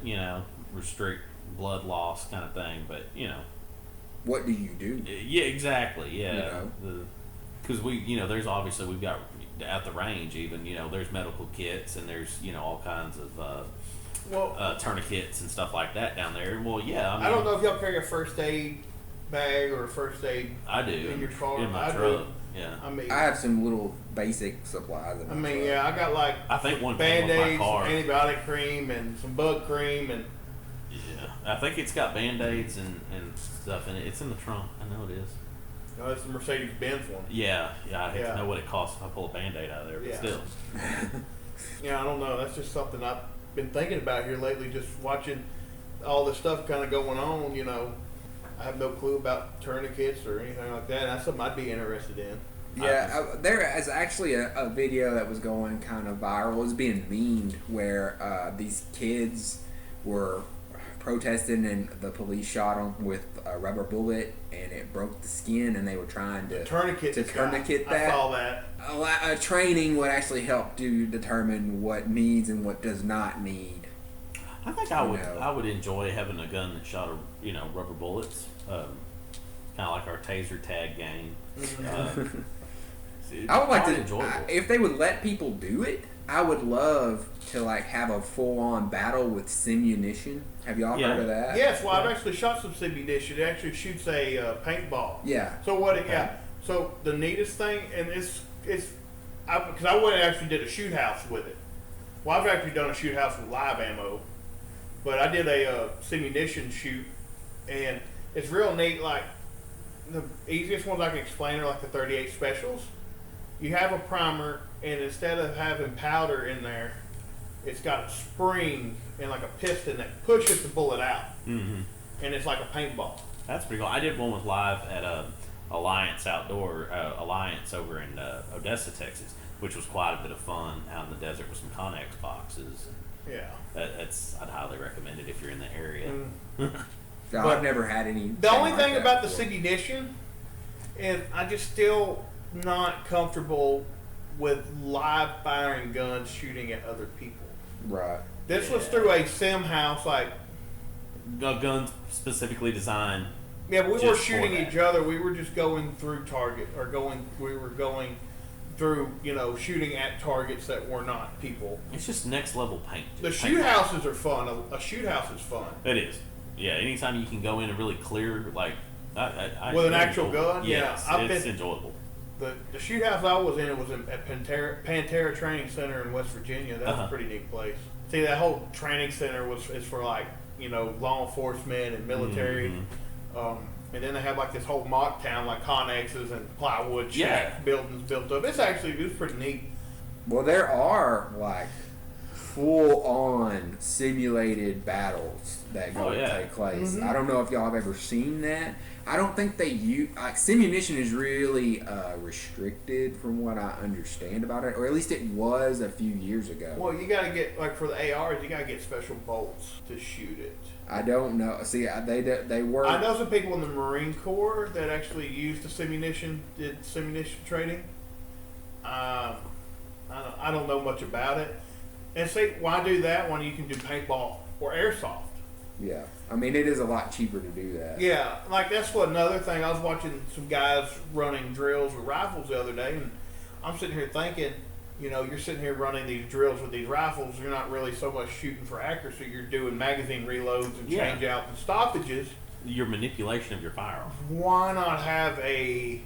restrict blood loss kind of thing. But what do you do? Yeah, exactly. Yeah, because there's obviously we've got at the range even there's medical kits and there's all kinds of. Tourniquets and stuff like that down there. Well, yeah. I don't know if y'all carry a first aid bag or a first aid. I do in your car. in my truck. Yeah. I have some little basic supplies. I got like I think one came with my Band-Aids, car. antibiotic cream, and some bug cream, and I think it's got Band-Aids and stuff in it. It's in the trunk. I know it is. It's the Mercedes-Benz one. Yeah. I hate to know what it costs if I pull a Band-Aid out of there, but still. I don't know. That's just something I've been thinking about here lately, just watching all this stuff kind of going on. I have no clue about tourniquets or anything like that. That's something I'd be interested in. Yeah, there is actually a video that was going kind of viral. It was being memed where these kids were protesting and the police shot them with a rubber bullet and it broke the skin, and they were trying to tourniquet that. I saw that. A training would actually help to determine what needs and what does not need. I think I would enjoy having a gun that shot rubber bullets, kind of like our taser tag game. I would like to enjoyable. If they would let people do it. I would love to have a full-on battle with simunition. Have y'all heard of that? Yes, well, I've actually shot some simunition. It actually shoots a paintball. Yeah. So so the neatest thing, and it's because I went and actually did a shoot house with it. Well, I've actually done a shoot house with live ammo, But I did a simunition shoot, and it's real neat. Like the easiest ones I can explain are like the 38 specials. You have a primer, and instead of having powder in there, it's got a spring and like a piston that pushes the bullet out, and it's like a paintball. That's pretty cool. I did one with live at Alliance Outdoor Alliance over in Odessa, Texas, which was quite a bit of fun out in the desert with some Connex boxes. Yeah, I'd highly recommend it if you're in the area. No, I've never had any. The only thing like about the before. simunition is I just still not comfortable with live firing guns shooting at other people. Right. This was through a sim house, like Guns specifically designed. yeah, we were Just for shooting that. each other. We were just going through target or we were going through, shooting at targets that were not people. It's just next level paint. The Paint. shoot houses are fun. A shoot house is fun. It is. Yeah, anytime you can go in and really clear, like I With an really actual gun? Yes, Yeah, I've it's been- enjoyable. The shoot house I was in, it was at Pantera Training Center in West Virginia. That was a pretty neat place. See, that whole training center is for like law enforcement and military. And then they have like this whole mock town, like Connexes and plywood shack buildings built up. It was pretty neat. Well, there are like full-on simulated battles that go to take place. I don't know if y'all have ever seen that. I don't think they use simunition is really restricted from what I understand about it, or at least it was a few years ago. Well, you got to get like for the ARs, you got to get special bolts to shoot it. I don't know. See, they were. I know some people in the Marine Corps that actually used the simunition, did simunition training. I don't know much about it. And see, why do that when you can do paintball or airsoft? Yeah, I mean it is a lot cheaper to do that. Yeah, like that's what another thing. I was watching some guys running drills with rifles the other day, and I'm sitting here thinking, you're sitting here running these drills with these rifles. You're not really so much shooting for accuracy. You're doing magazine reloads and change out and stoppages. Your manipulation of your firearm. Why not have a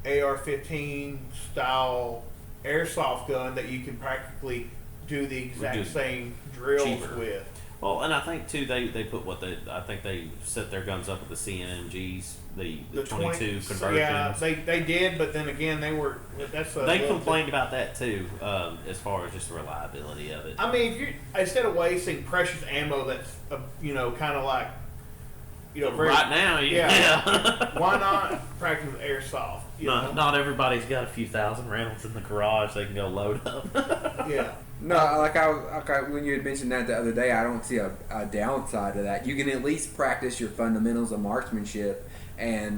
AR-15 style airsoft gun that you can practically do the exact same drills cheaper. with? Well, and I think too they put I think they set their guns up with the CNMGs, the 22 conversions. Yeah, they did, but then again They complained about that too, as far as just the reliability of it. I mean, if you instead of wasting precious ammo that's kind of like very, right now, yeah. why not practice with airsoft? Not everybody's got a few thousand rounds in the garage they can go load up. Yeah. No, like when you had mentioned that the other day, I don't see a downside to that. You can at least practice your fundamentals of marksmanship and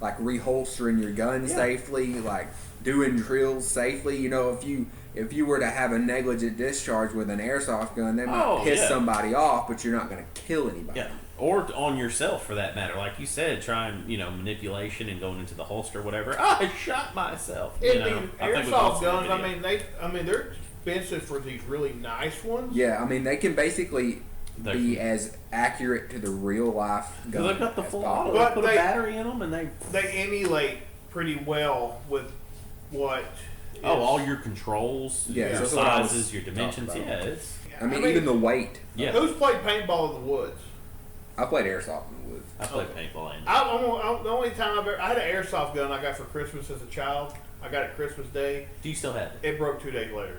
like reholstering your gun safely, like doing drills safely. If you were to have a negligent discharge with an airsoft gun, that might piss somebody off, but you're not going to kill anybody. Yeah. Or on yourself, for that matter. Like you said, trying, manipulation and going into the holster, whatever. I shot myself. Airsoft guns. They're expensive for these really nice ones. Yeah, I mean they can basically be as accurate to the real life gun. They've got the full auto. But They put a battery in them, and they emulate pretty well with what. All your controls, your that's what I was sizes, your dimensions. talking Yeah, about. it's. I mean, even the weight. Yeah. Who's played paintball in the woods? I played airsoft in the woods. I played paintball. The only time I had an airsoft gun I got for Christmas as a child. I got it Christmas Day. Do you still have it? It broke 2 days later.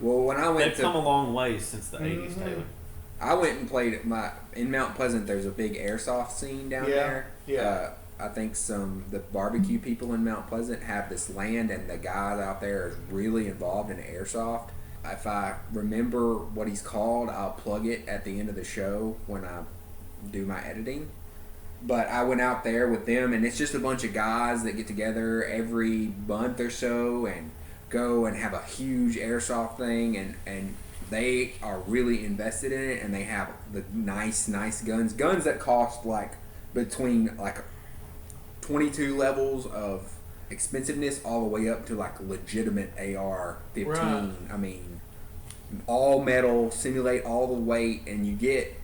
Well, when I went They've come a long way since the 80s, Taylor. I went and played in Mount Pleasant. There's a big airsoft scene down there. Yeah. I think the barbecue people in Mount Pleasant have this land, and the guys out there is really involved in airsoft. If I remember what he's called, I'll plug it at the end of the show when I do my editing. But I went out there with them, and it's just a bunch of guys that get together every month or so and go and have a huge airsoft thing, and they are really invested in it, and they have the nice guns that cost like between like 22 levels of expensiveness all the way up to like legitimate AR-15. Right. I mean, all metal, simulate all the weight, and you get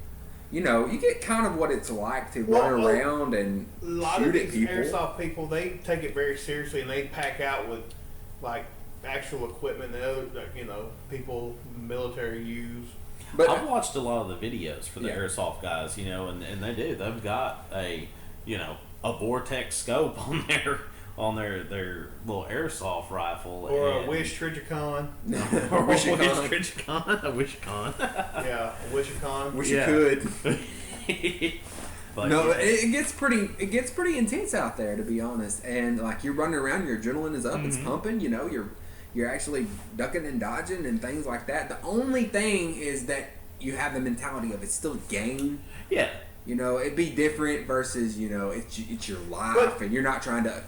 kind of what it's like to run around and a lot shoot of at these people. airsoft people, they take it very seriously, and they pack out with like actual equipment that other people military use. But I've watched a lot of the videos for the Yeah. airsoft guys, and they do. They've got a vortex scope on their little airsoft rifle, Or and, a Wish Trichicon. or a Wish Wishicon. Trichicon, a Wishicon. Yeah, a Wishicon. Wish Yeah. you could. But, No, yeah. it gets pretty intense out there, to be honest. And like you're running around, your adrenaline is up, it's pumping. You're actually ducking and dodging and things like that. The only thing is that you have the mentality of it's still a game. Yeah. It'd be different versus it's your life, But- and you're not trying to.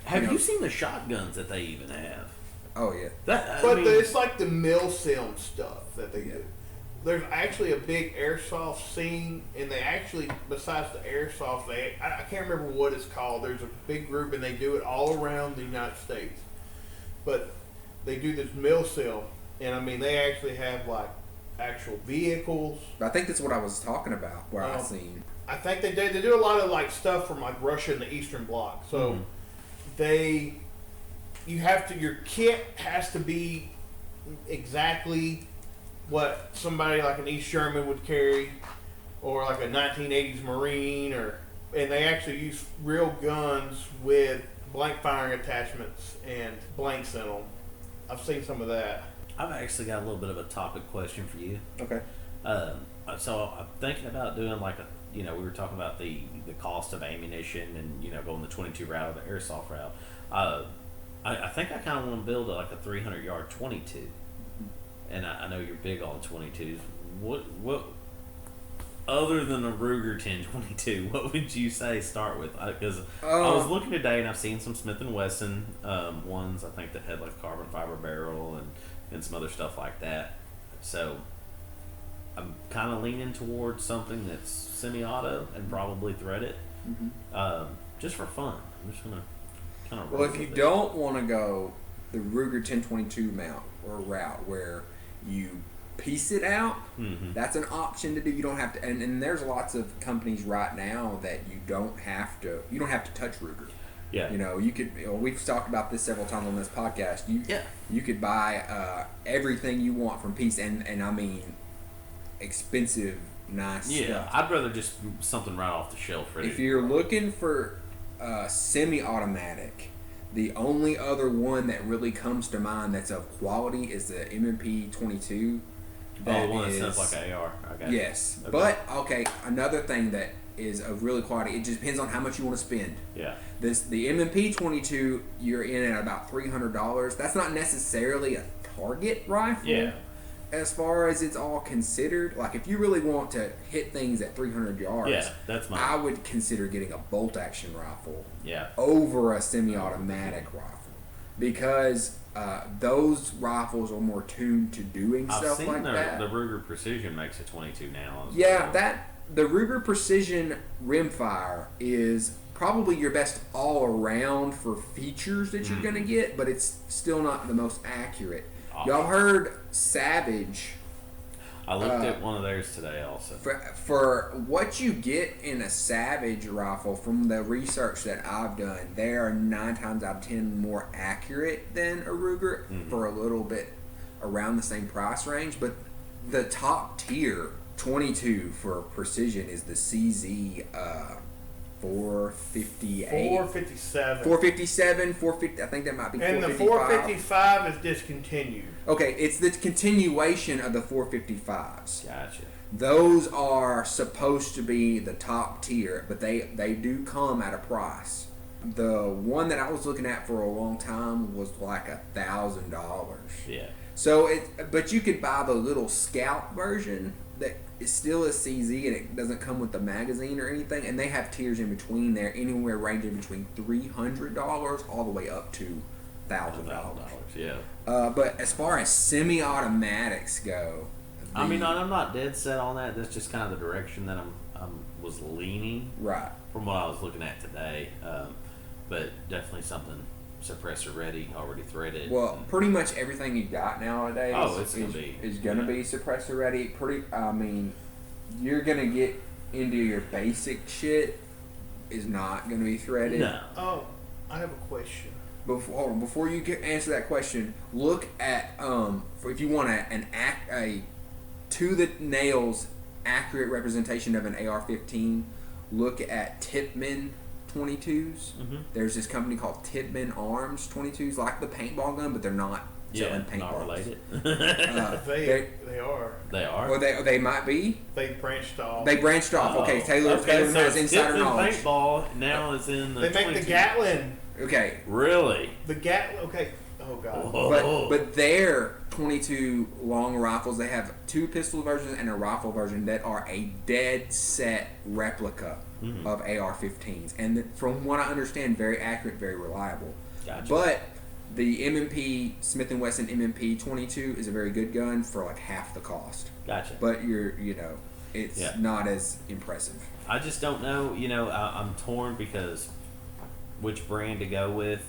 Have you seen the shotguns that they even have? Oh yeah. But it's like the mill-sim stuff that they do. There's actually a big airsoft scene, and they actually, besides the airsoft, I can't remember what it's called. There's a big group, and they do it all around the United States. But they do this mill-sim, and I mean, they actually have like actual vehicles. But I think that's what I was talking about. Where I Um, seen. I think they do a lot of like stuff from like Russia and the Eastern Bloc. So your kit has to be exactly what somebody like an East German would carry, or like a 1980s Marine, and they actually use real guns with blank firing attachments and blanks in them. I've seen some of that. I've actually got a little bit of a topic question for you. Okay. So I'm thinking about doing like we were talking about the cost of ammunition and going the 22 route or the airsoft route. I think I kind of want to build like a 300-yard 22, and I know you're big on 22s. What other than a Ruger 1022, what would you say start with? Because I was looking today and I've seen some Smith and Wesson ones. I think that had like carbon fiber barrel and some other stuff like that. So I'm kind of leaning towards something that's semi-auto and probably threaded, just for fun. I'm just gonna kind of. Well, if you don't want to go the Ruger 1022 mount or route where you piece it out, that's an option to do. You don't have to, and there's lots of companies right now that you don't have to touch Ruger. Yeah. You could. We've talked about this several times on this podcast. You could buy everything you want from piece, and I mean, expensive, nice stuff. I'd rather just something right off the shelf. Ready. If you're looking for semi-automatic, the only other one that really comes to mind that's of quality is the M&P 22. The one that sounds like an AR. Okay. Yes, Okay. but okay. Another thing that is of really quality. It just depends on how much you want to spend. Yeah. The M&P 22, you're in at about $300. That's not necessarily a target rifle. Yeah. As far as it's all considered, like if you really want to hit things at 300 yards, Yeah, that's mine. I would consider getting a bolt action rifle Yeah. over a semi-automatic rifle because those rifles are more tuned to doing I've stuff seen like that. the Ruger Precision makes a 22 now. As Yeah, well. the Ruger Precision rimfire is probably your best all around for features that you're gonna get, but it's still not the most accurate. Y'all heard Savage? I looked at one of theirs today also. For what you get in a Savage rifle, from the research that I've done, they are 9 times out of 10 more accurate than a Ruger for a little bit around the same price range. But the top tier 22 for precision is the CZ 458. 457. 457, 450. I think that might be And the 455. 455 is discontinued. Okay, it's the continuation of the 455s. Gotcha. Those are supposed to be the top tier, but they do come at a price. The one that I was looking at for a long time was like $1,000. Yeah. So but you could buy the little Scout version that is still a CZ and it doesn't come with the magazine or anything, and they have tiers in between there, anywhere ranging between $300 all the way up to $1,000. Yeah. But as far as semi-automatics go, I mean, I'm not dead set on that. That's just kind of the direction that I was leaning right. from what I was looking at today. But definitely something suppressor ready, already threaded. Well, pretty much everything you got nowadays is gonna be suppressor ready. I mean, you're gonna get into your basic shit is not gonna be threaded. No. Oh, I have a question. Before you answer that question, look at if you want a to the nails accurate representation of an AR-15, look at Tipman 22s. There's this company called Tipman Arms 22s, like the paintball gun, but they're not selling paintballs. Not related. They are. They are. Or they might be. They branched off. Okay, Taylor has insider so knowledge. Paintball now is in the. They make 22. the Gatlin. Okay. Really? The Gatlin. Okay. Oh god. But their 22 long rifles, they have 2 pistol versions and a rifle version that are a dead set replica of AR-15s, and from what I understand, very accurate, very reliable. Gotcha. But the M&P Smith & Wesson M&P 22 is a very good gun for like half the cost. Gotcha. But it's not as impressive. I just don't know. I'm torn because which brand to go with,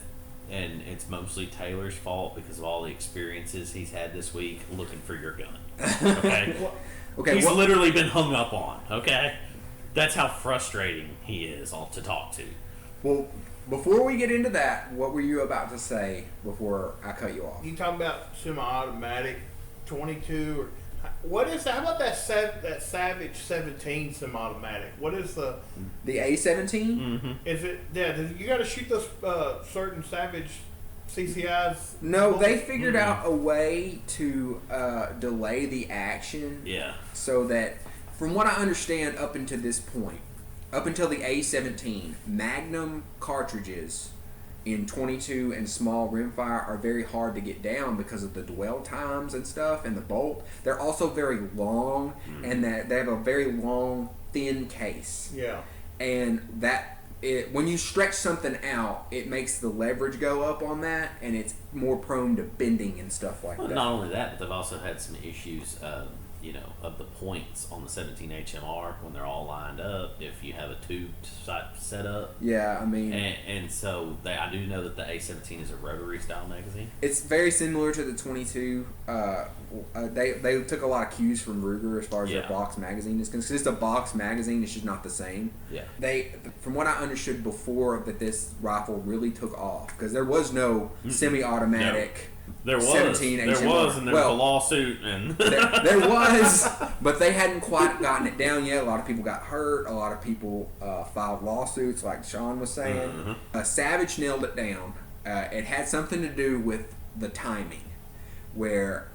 and it's mostly Taylor's fault because of all the experiences he's had this week looking for your gun. Okay. He's literally been hung up on. Okay. That's how frustrating he is to talk to. Well, before we get into that, what were you about to say before I cut you off? You talking about semi-automatic 22 or what is that? How about that Savage 17 semi-automatic? What is the A-17? Is it? Yeah, you got to shoot those certain Savage CCIs. No, they figured out a way to delay the action. Yeah. So that, from what I understand, up until this point, up until the A-17, Magnum cartridges in 22 and small rimfire are very hard to get down because of the dwell times and stuff and the bolt. They're also very long, and that they have a very long, thin case. Yeah. And when you stretch something out, it makes the leverage go up on that, and it's more prone to bending and stuff like that. Not only that, but they've also had some issues, of the points on the 17 HMR when they're all lined up. If you have a tubed set up, yeah, I mean, and so I do know that the A-17 is a rotary style magazine. It's very similar to the 22. They took a lot of cues from Ruger as far as their box magazine is concerned. It's a box magazine; it's just not the same. Yeah. From what I understood before, that this rifle really took off because there was no semi-automatic. No. There was, 17 and there was a lawsuit, and there was, but they hadn't quite gotten it down yet. A lot of people got hurt. A lot of people filed lawsuits, like Sean was saying. Savage nailed it down. It had something to do with the timing, where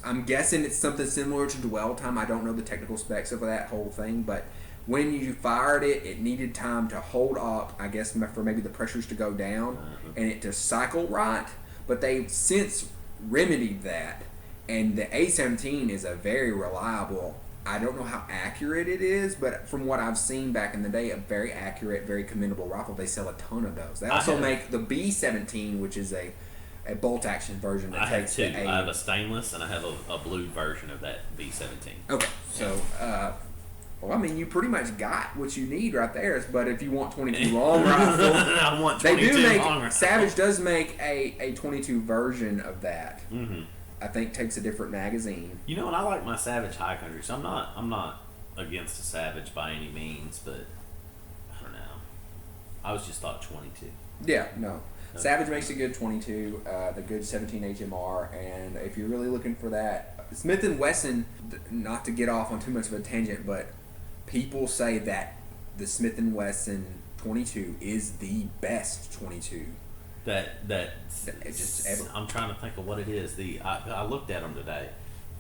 I'm guessing it's something similar to dwell time. I don't know the technical specs of that whole thing, but when you fired it, it needed time to hold up, I guess, for maybe the pressures to go down and it to cycle right. But they've since remedied that, and the A-17 is a very reliable, I don't know how accurate it is, but from what I've seen back in the day, a very accurate, very commendable rifle. They sell a ton of those. They also make the B-17, which is a bolt-action version that takes the A. I have a stainless, and I have a blue version of that B-17. Okay, so... well, I mean, you pretty much got what you need right there. But if you want 22 long rifle, I want 22 long rifle. Savage does make a 22 version of that. I think takes a different magazine. And I like my Savage High Country, so I'm not against a Savage by any means, but I don't know. I was just thought 22. Yeah, no. Okay. Savage makes a good 22, the good 17 HMR, and if you're really looking for that, Smith & Wesson, not to get off on too much of a tangent, but people say that the Smith & Wesson 22 is the best 22. Just ever. I'm trying to think of what it is. I looked at them today,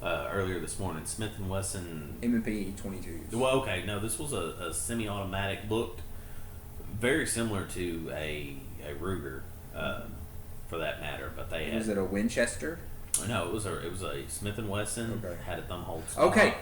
earlier this morning. Smith & Wesson M&P 22s. Well, okay, no, this was a semi-automatic. Looked very similar to a Ruger, for that matter. But they had. Was it a Winchester? No, it was a Smith & Wesson. Okay. Had a thumb hold. Okay.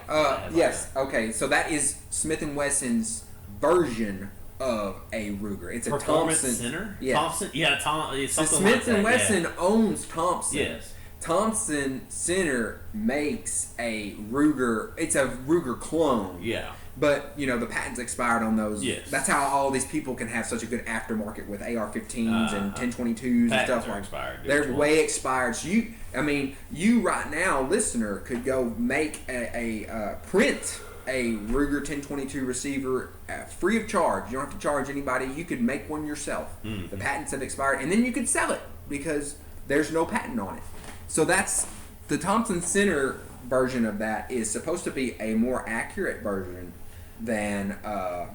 Yes. Okay. So that is Smith & Wesson's version of a Ruger. It's a Performance Thompson Center. Yes. Thompson. Yeah. So Smith & Wesson owns Thompson. Yes. Thompson Center makes a Ruger. It's a Ruger clone. Yeah. But, the patent's expired on those. Yes. That's how all these people can have such a good aftermarket with AR-15s and 1022s and stuff like that. They're way expired. So you right now, listener, could go make print a Ruger 1022 receiver free of charge. You don't have to charge anybody. You could make one yourself. The patents have expired. And then you could sell it because there's no patent on it. So that's the Thompson Center version of that is supposed to be a more accurate version than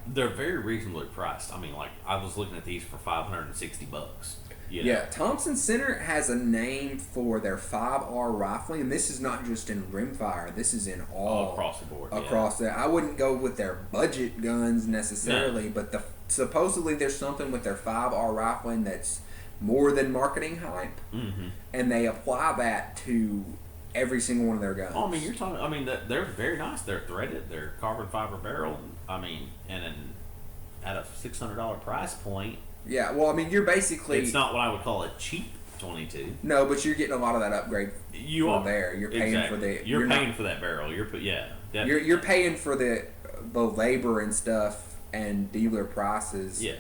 They're very reasonably priced. I mean, like I was looking at these for $560. You know? Yeah, Thompson Center has a name for their 5R rifling, and this is not just in rimfire. This is in all across the board. Across I wouldn't go with their budget guns necessarily, but supposedly there's something with their 5R rifling that's more than marketing hype, and they apply that to every single one of their guns. Oh, I mean, you're talking. I mean, they're very nice. They're threaded. They're carbon fiber barrel. I mean, at a $600 price point. Yeah, well, I mean, you're basically... It's not what I would call a cheap 22. No, but you're getting a lot of that upgrade there. You're paying exactly. for the... You're paying for that barrel. You're paying for the labor and stuff and dealer prices. Yeah.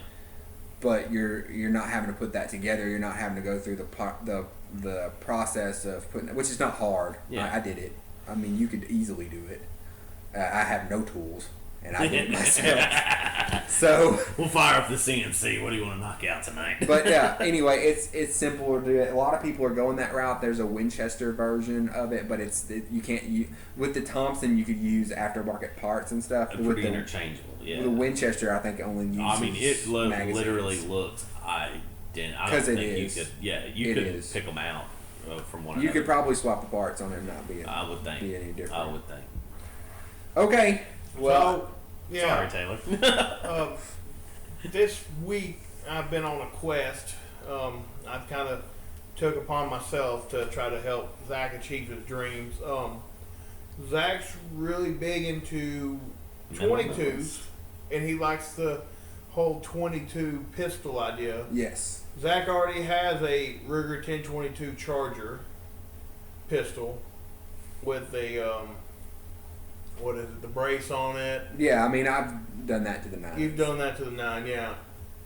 But you're not having to put that together. You're not having to go through the process of putting... Which is not hard. Yeah. I did it. I mean, you could easily do it. I have no tools. And I did it myself. So we'll fire up the CNC. What do you want to knock out tonight? But yeah, anyway, it's simple to do it. A lot of people are going that route. There's a Winchester version of it, but you can't with the Thompson you could use aftermarket parts and stuff. Pretty interchangeable. Yeah. The Winchester I think only uses. I mean, it magazines. Literally looks. I don't think you could. Yeah, you could pick them out from one. You could probably swap the parts on it and not be. I would think. Be any different. I would think. Okay. Well, sorry, Taylor. This week I've been on a quest. I've kind of took upon myself to try to help Zach achieve his dreams. Zach's really big into 22s, and he likes the whole 22 pistol idea. Yes. Zach already has a Ruger 1022 Charger pistol with a what is it, the brace on it. Yeah, I mean, I've done that to the 9. You've done that to the 9, yeah.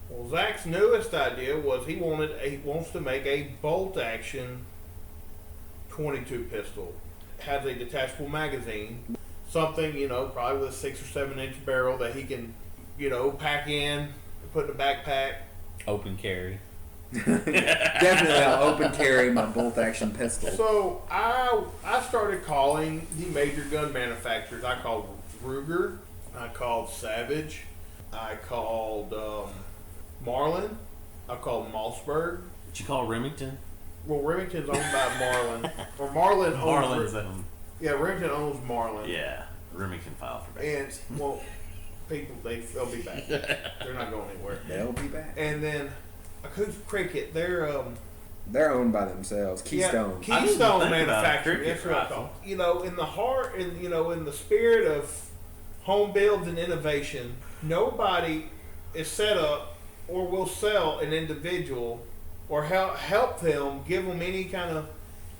Well, Zach's newest idea was he wants to make a bolt action 22 pistol. Has a detachable magazine, something, probably with a 6 or 7 inch barrel that he can, pack in, put in a backpack. Open carry. Definitely, I'll open carry my bolt action pistol. So I started calling the major gun manufacturers. I called Ruger, I called Savage, I called Marlin, I called Mossberg. Did you call Remington? Well, Remington's owned by Marlin, or Marlin owns. Marlin's Yeah, Remington owns Marlin. Yeah, Remington filed for bankruptcy. And people they'll be back. They're not going anywhere. They'll be back. And then Acoustic Cricket, they're owned by themselves. Keystone. Yeah, Keystone manufacturing. That's what I call. In the heart and in the spirit of home builds and innovation, nobody is set up or will sell an individual or help them, give them any kind of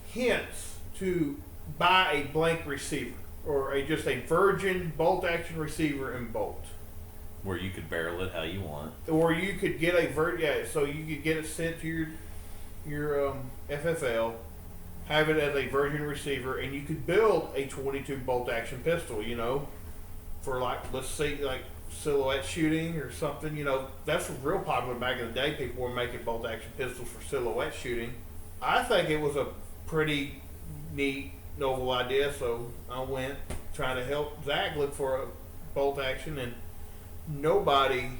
hints to buy a blank receiver or just a virgin bolt action receiver and bolt. Where you could barrel it how you want. Or you could get so you could get it sent to your FFL, have it as a virgin receiver, and you could build a 22 bolt action pistol, for let's say silhouette shooting or something. That's real popular back in the day. People were making bolt action pistols for silhouette shooting. I think it was a pretty neat, novel idea, so I went trying to help Zach look for a bolt action, and nobody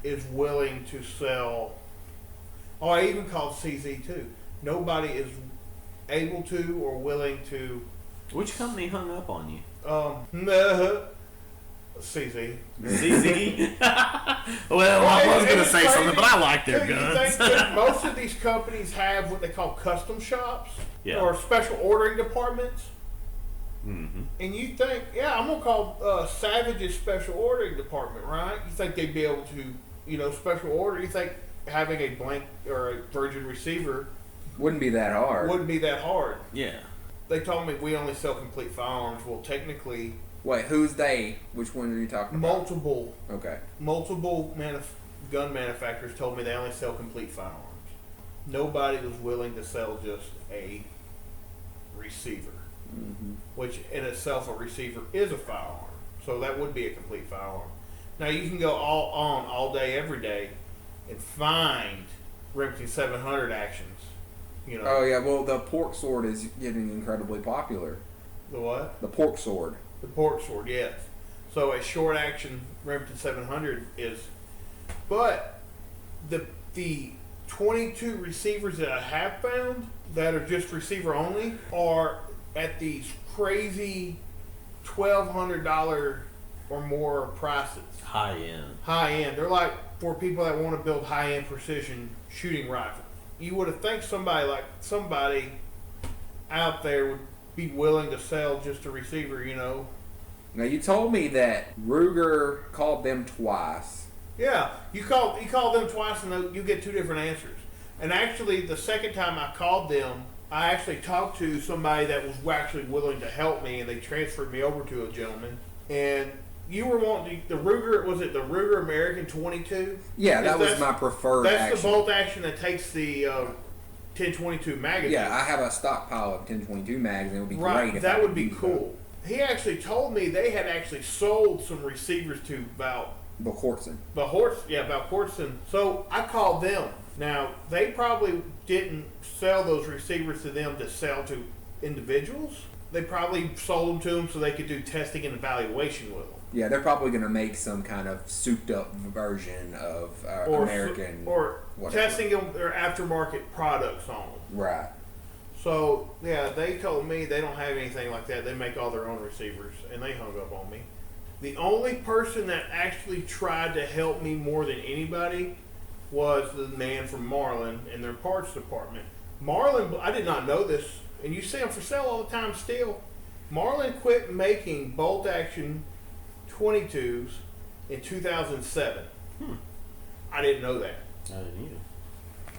is willing to sell. Oh, I even called CZ too. Nobody is able to or willing to. Which company hung up on you? CZ. CZ? Well, I was going to say something, but I like their guns. You think that most of these companies have what they call custom shops or special ordering departments? Mm-hmm. And you think, I'm going to call Savage's special ordering department, right? You think they'd be able to, special order? You think having a blank or a virgin receiver wouldn't be that hard? Yeah. They told me we only sell complete firearms. Well, technically... Wait, who's they? Which one are you talking about? Multiple. Okay. Multiple gun manufacturers told me they only sell complete firearms. Nobody was willing to sell just a receiver. Mm-hmm. Which in itself, a receiver is a firearm. So that would be a complete firearm. Now you can go all day, every day, and find Remington 700 actions. Oh yeah, well the pork sword is getting incredibly popular. The what? The pork sword. The pork sword, yes. So a short action Remington 700 is, but the 22 receivers that I have found that are just receiver only are at these crazy $1,200 or more prices. High end. High end. They're like for people that want to build high end precision shooting rifles. You would have think somebody out there would be willing to sell just a receiver, you know. Now you told me that Ruger called them twice. Yeah, you call them twice and you get two different answers. And actually, the second time I called them, I actually talked to somebody that was actually willing to help me, and they transferred me over to a gentleman. And you were wanting the Ruger, was it the Ruger American 22? Yeah, that was my preferred That's action. the bolt action that takes the 1022 magazine. Yeah, I have a stockpile of 1022 mags, and it would be right, great if that I would could be use cool. He actually told me they had actually sold some receivers to Balcortson. Balcortson. So I called them. Now, they probably didn't sell those receivers to them to sell to individuals. They probably sold them to them so they could do testing and evaluation with them. Yeah, they're probably going to make some kind of souped-up version of American... Or whatever. testing their aftermarket products on them. Right. So, yeah, they told me they don't have anything like that. They make all their own receivers, and they hung up on me. The only person that actually tried to help me more than anybody was the man from Marlin in their parts department. Marlin, I did not know this, and you see them for sale all the time still. Marlin quit making bolt action 22s in 2007. I didn't know that. I didn't either.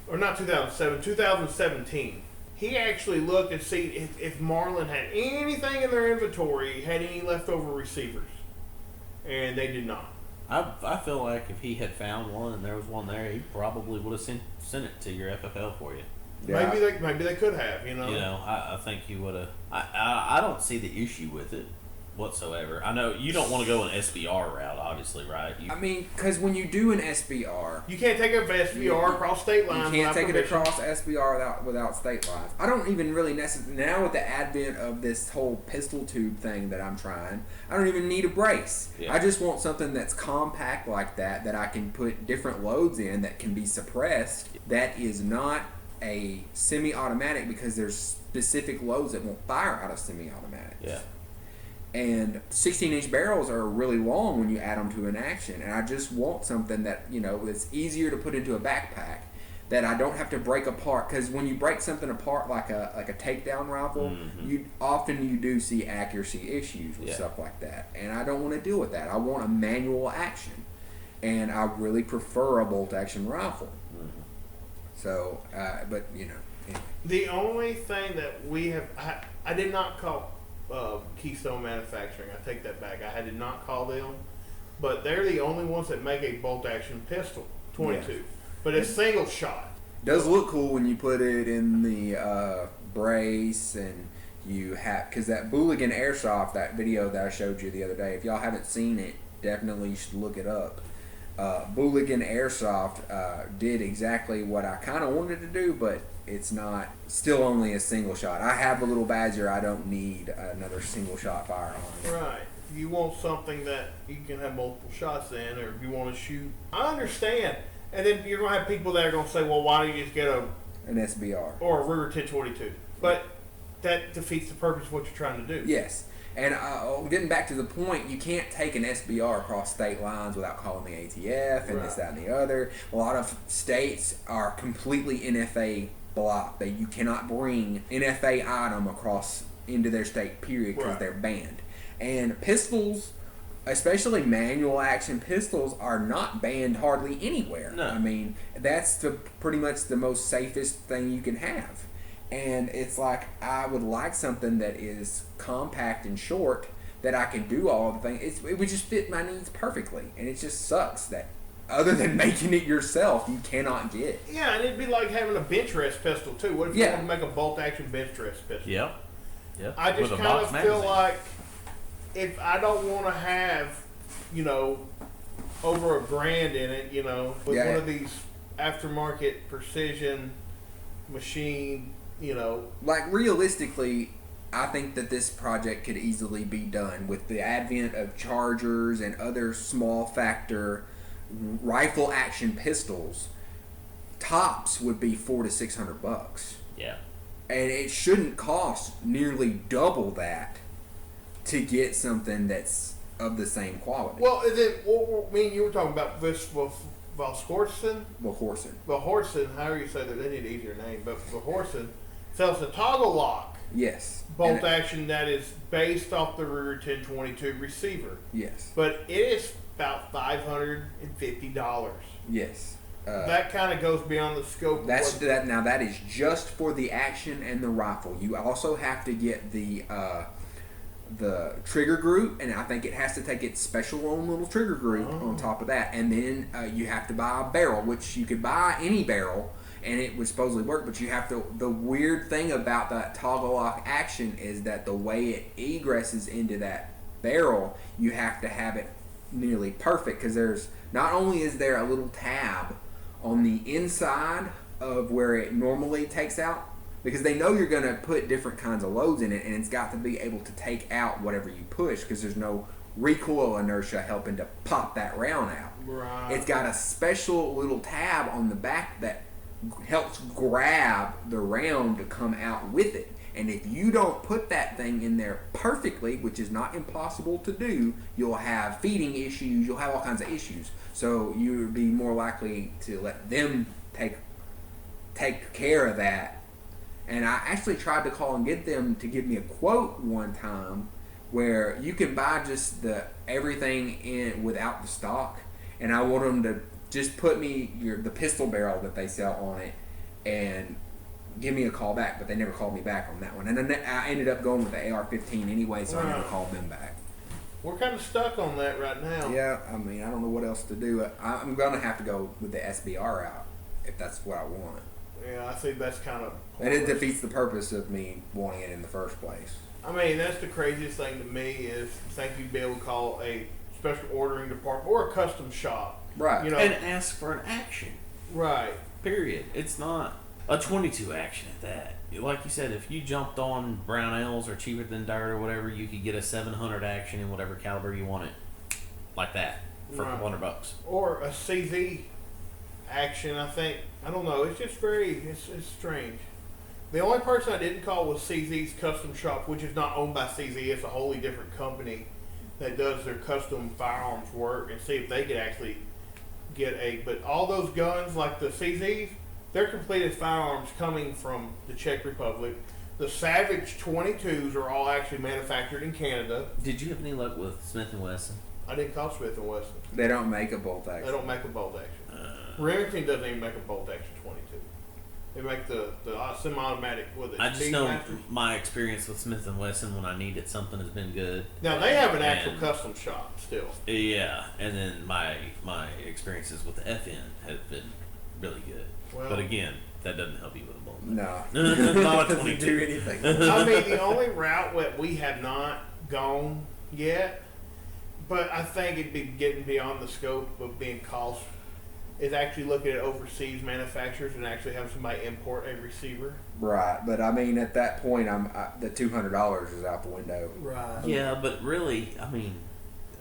Or not 2007, 2017. He actually looked and see if Marlin had anything in their inventory, had any leftover receivers. And they did not. I feel like if he had found one and there was one there, he probably would have sent it to your FFL for you. Yeah. Maybe they could have, you know. You know, I think he would have. I don't see the issue with it whatsoever. I know you don't want to go an SBR route, obviously, right? I mean, because when you do an SBR... You can't take a SBR across state lines. You can't take it permission. across SBR without state lines. I don't even really necessarily... Now with the advent of this whole pistol tube thing that I'm trying, I don't even need a brace. Yeah. I just want something that's compact like that I can put different loads in that can be suppressed, that is not a semi-automatic, because there's specific loads that won't fire out of semi-automatics. Yeah. And 16-inch barrels are really long when you add them to an action. And I just want something that, you know, that's easier to put into a backpack, that I don't have to break apart. Because when you break something apart like a takedown rifle, you do see accuracy issues with stuff like that. And I don't want to deal with that. I want a manual action. And I really prefer a bolt-action rifle. So, but, you know, anyway. The only thing that we have... I did not call... Keystone Manufacturing. I take that back. I did not call them, but they're the only ones that make a bolt action pistol 22. Yeah. But it's single shot. Does look cool when you put it in the brace, and you have, because that Booligan Airsoft, that video that I showed you the other day, if y'all haven't seen it, definitely you should look it up. Booligan Airsoft did exactly what I kind of wanted to do, but it's not, still only a single shot. I have a little Badger. I don't need another single shot firearm. Right. You want something that you can have multiple shots in, or if you want to shoot. I understand. And then you're going to have people that are going to say, well, why don't you just get an SBR or a Ruger 1022? But that defeats the purpose of what you're trying to do. Yes. And getting back to the point, you can't take an SBR across state lines without calling the ATF and this, that, and the other. A lot of states are completely NFA blocked. You cannot bring NFA item across into their state, period, because they're banned. And pistols, especially manual action pistols, are not banned hardly anywhere. No. I mean, that's pretty much the most safest thing you can have. And it's like, I would like something that is compact and short, that I can do all the things. It would just fit my needs perfectly. And it just sucks that other than making it yourself, you cannot get. Yeah, and it'd be like having a bench rest pistol too. What if you want to make a bolt action bench rest pistol? Yeah. I just kind of feel like if I don't want to have, you know, over $1,000 in it, you know, with one of these aftermarket precision machine, you know. Like, realistically, I think that this project could easily be done with the advent of chargers and other small factor rifle action pistols. Tops would be $400 to $600. Yeah. And it shouldn't cost nearly double that to get something that's of the same quality. Well, is it? Well, I mean, you were talking about this Valskorsen? Valhorsen, however you say that, they need an easier name, but Valhorsen sells a toggle lock Yes. bolt action that is based off the Ruger 1022 receiver. Yes. But it is about $550. Yes. That kind of goes beyond the scope of That's what, that. Now that is just for the action and the rifle. You also have to get the trigger group, and I think it has to take its special own little trigger group on top of that. And then you have to buy a barrel, which you could buy any barrel, and it would supposedly work. But you have to. The weird thing about that toggle lock action is that the way it egresses into that barrel, you have to have it nearly perfect, because there's not only is there a little tab on the inside of where it normally takes out, because they know you're going to put different kinds of loads in it, and it's got to be able to take out whatever you push, because there's no recoil inertia helping to pop that round out. right. It's got a special little tab on the back that helps grab the round to come out with it. And if you don't put that thing in there perfectly, which is not impossible to do, you'll have feeding issues, you'll have all kinds of issues. So you would be more likely to let them take care of that. And I actually tried to call and get them to give me a quote one time where you can buy just the everything in without the stock, and I want them to just put me the pistol barrel that they sell on it and give me a call back, but they never called me back on that one. And then I ended up going with the AR-15 anyway, so I never called them back. We're kind of stuck on that right now. Yeah, I mean, I don't know what else to do. I'm going to have to go with the SBR route if that's what I want. Yeah, I think that's kind of And it defeats the purpose of me wanting it in the first place. I mean, that's the craziest thing to me is think you'd be able to call a special ordering department or a custom shop. Right. You know, And ask for an action. right. Period. It's not a 22 action at that. Like you said, if you jumped on Brownells or Cheaper Than Dirt or whatever, you could get a 700 action in whatever caliber you wanted, like that, for Right. $100. Or a CZ action, I think. I don't know. It's just it's strange. The only person I didn't call was CZ's Custom Shop, which is not owned by CZ. It's a wholly different company that does their custom firearms work, and see if they could actually get a. But all those guns, like the CZs, they're completed firearms coming from the Czech Republic. The Savage 22s are all actually manufactured in Canada. Did you have any luck with Smith & Wesson? I didn't call Smith & Wesson. They don't make a bolt action. They don't make a bolt action. Remington doesn't even make a bolt action 22. They make the semi-automatic with it. I just know my experience with Smith & Wesson when I needed something has been good. Now they have an actual And- custom shop still. Yeah, and then my experiences with the FN have been really good. Well- but again, that doesn't help you with a bullet. No. Not a Doesn't 22. do anything. I mean, the only route that we have not gone yet, but I think it'd be getting beyond the scope of being cost, is actually looking at overseas manufacturers and actually have somebody import a receiver. Right, but I mean, at that point, the $200 is out the window. Right. Yeah, but really, I mean,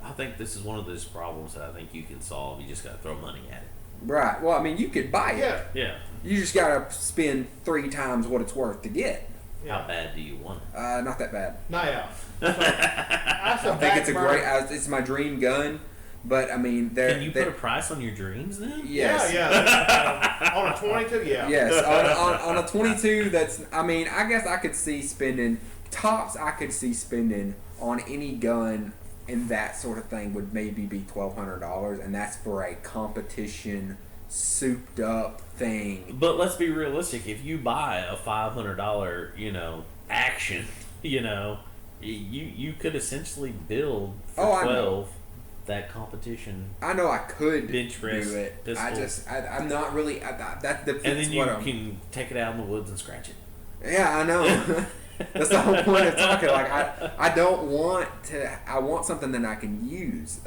I think this is one of those problems that I think you can solve. You just got to throw money at it. Right. Well, I mean, you could buy it. Yeah. Yeah. You just gotta spend 3 times what it's worth to get. Yeah. How bad do you want it? Not that bad. Not out. I I think it's a great. It's my dream gun, but I mean, Can you put a price on your dreams then? Yes. Yeah. On a 22, yeah. Yes, on a 22, that's. I mean, I guess I could see spending tops. I could see spending on any gun and that sort of thing would maybe be $1,200, and that's for a competition, souped up thing. But let's be realistic. If you buy a $500, action, you could essentially build for Oh, I know. 12 that competition. I know I could Bench press, do it. pistol. I'm not really. That defeats And then you what I'm. can take it out in the woods and scratch it. Yeah, I know. That's the whole point of talking. Like I don't want to. I want something that I can use.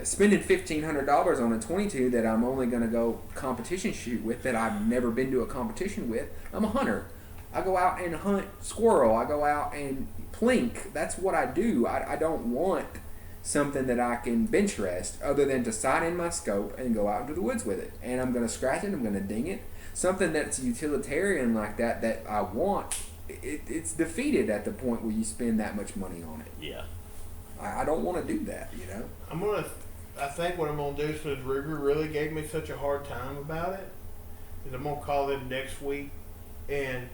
Spending $1,500 on a 22 that I'm only going to go competition shoot with, that I've never been to a competition with. I'm a hunter. I go out and hunt squirrel. I go out and plink. That's what I do. I don't want something that I can bench rest other than to sight in my scope and go out into the woods with it. And I'm going to scratch it. I'm going to ding it. Something that's utilitarian like that I want, it's defeated at the point where you spend that much money on it. Yeah. I don't want to do that, you know? I think what I'm going to do, since Ruger really gave me such a hard time about it, is I'm going to call them next week and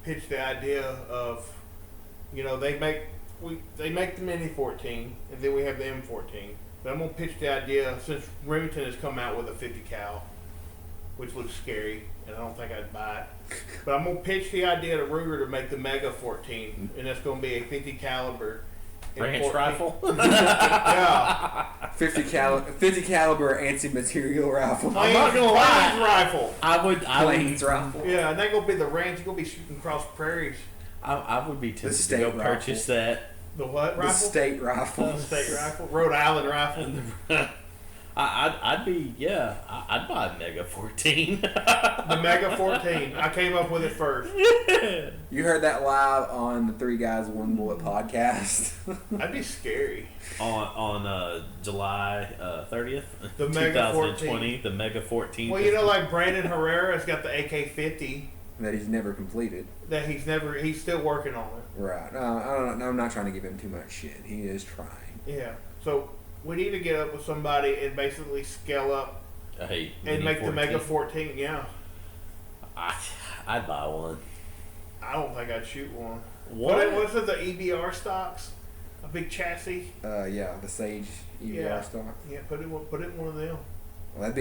pitch the idea of, you know, they make the Mini 14 and then we have the M14. But I'm going to pitch the idea, since Remington has come out with a 50 cal, which looks scary, and I don't think I'd buy it. But I'm going to pitch the idea to Ruger to make the Mega 14, and that's going to be a 50 caliber. Branch rifle? Yeah. 50 caliber anti-material rifle. I'm not gonna lie. Plains rifle. Plains rifle. Yeah, and they're going to be the range. You're going to be shooting across prairies. I would be tempted to state go rifle. purchase that. The what The rifle? state rifle. The state rifle. Rhode Island rifle. I'd buy a Mega 14. The Mega 14. I came up with it first. You heard that live on the Three Guys One Bullet podcast. That'd be scary. on July 30th, The Mega 2020, the Mega 14. Well, you know, like Brandon Herrera's got the AK-50 That he's never completed. that he's still working on it. Right. I'm not trying to give him too much shit. He is trying. Yeah. So we need to get up with somebody and basically scale up Hey, and Mini make 14. the Mega 14. Yeah. I'd buy one. I don't think I'd shoot one. What? What's it, the EBR stocks? A big chassis? Yeah, the Sage EVR Yeah. stock. Yeah, put it in one of them. Well,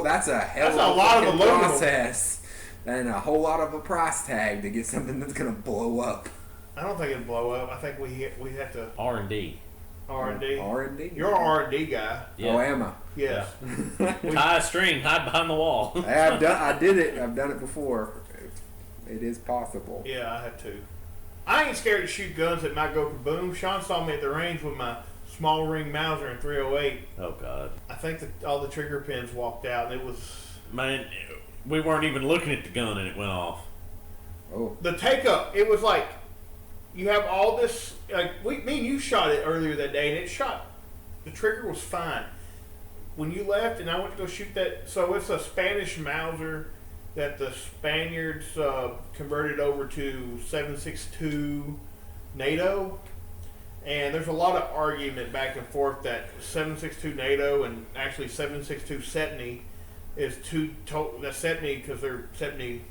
that's a hell That's of a a lot of fucking aluminum. process and a whole lot of a price tag to get something that's gonna blow up. I don't think it'd blow up. I think we have to R&D. R&D. R&D? You're an R&D guy. Yeah. Oh, am I? Yes. Tie a string, hide behind the wall. I did it. I've done it before. It is possible. Yeah, I have to. I ain't scared to shoot guns that might go kaboom. Sean saw me at the range with my small ring Mauser in 308. Oh God. I think that all the trigger pins walked out, and it was Man, we weren't even looking at the gun and it went off. Oh. the take up. It was like you have all this. Like me and you shot it earlier that day, and it shot. The trigger was fine. When you left, and I went to go shoot that. So it's a Spanish Mauser that the Spaniards converted over to 7.62 NATO. And there's a lot of argument back and forth that 7.62 NATO and actually 7.62 Setney is that's Setney because they're Setney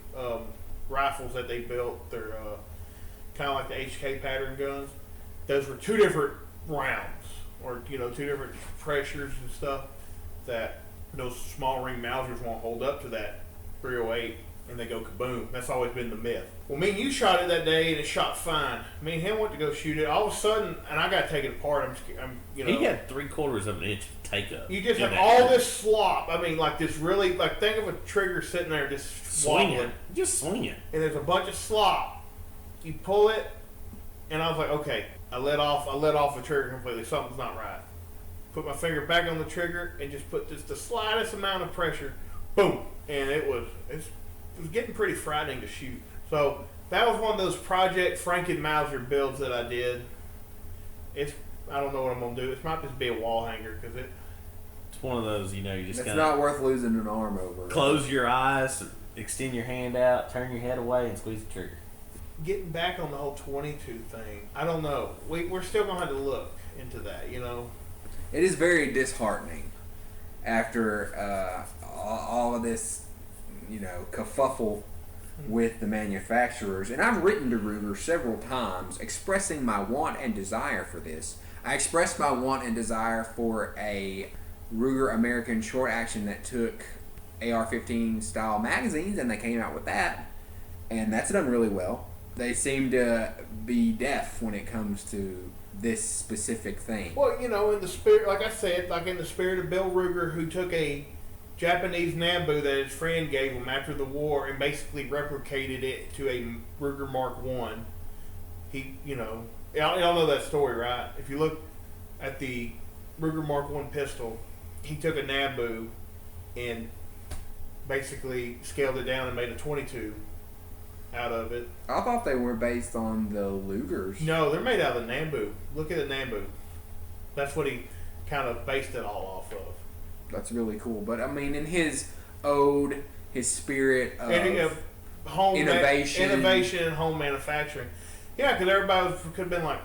rifles that they built. They're kind of like the HK pattern guns. Those were two different rounds, or two different pressures and stuff that those small ring Mausers won't hold up to that 308, and they go kaboom. That's always been the myth. Well, me and you shot it that day, and it shot fine. Me and him went to go shoot it. All of a sudden, and I got to take it apart. He had 3/4 of an inch take up. You just have all this slop. I mean, like this really, like think of a trigger sitting there just swinging, wobbling, just swinging, and there's a bunch of slop. You pull it, and I was like, okay, I let off the trigger completely. Something's not right. Put my finger back on the trigger and just put just the slightest amount of pressure. Boom, and it was getting pretty frightening to shoot. So that was one of those Project Franken Mauser builds that I did. I don't know what I'm gonna do. It might just be a wall hanger because it's one of those, you just It's kind not of worth losing an arm over. close your eyes, extend your hand out, turn your head away, and squeeze the trigger. getting back on the whole 22 thing. I don't know. We're still gonna have to look into that. It is very disheartening after all of this, kerfuffle with the manufacturers. And I've written to Ruger several times expressing my want and desire for this. I expressed my want and desire for a Ruger American short action that took AR-15 style magazines, and they came out with that, and that's done really well. They seem to be deaf when it comes to this specific thing. Well, in the spirit, like I said, like in the spirit of Bill Ruger, who took a Japanese Nambu that his friend gave him after the war and basically replicated it to a Ruger Mark One. Y'all know that story, right? If you look at the Ruger Mark One pistol, he took a Nambu and basically scaled it down and made a 22. out of it. I thought they were based on the Lugers. No, they're made out of the Nambu. Look at the Nambu. That's what he kind of based it all off of. That's really cool. But I mean, in his ode, his spirit of innovation, and home manufacturing. Yeah, because everybody could have been like,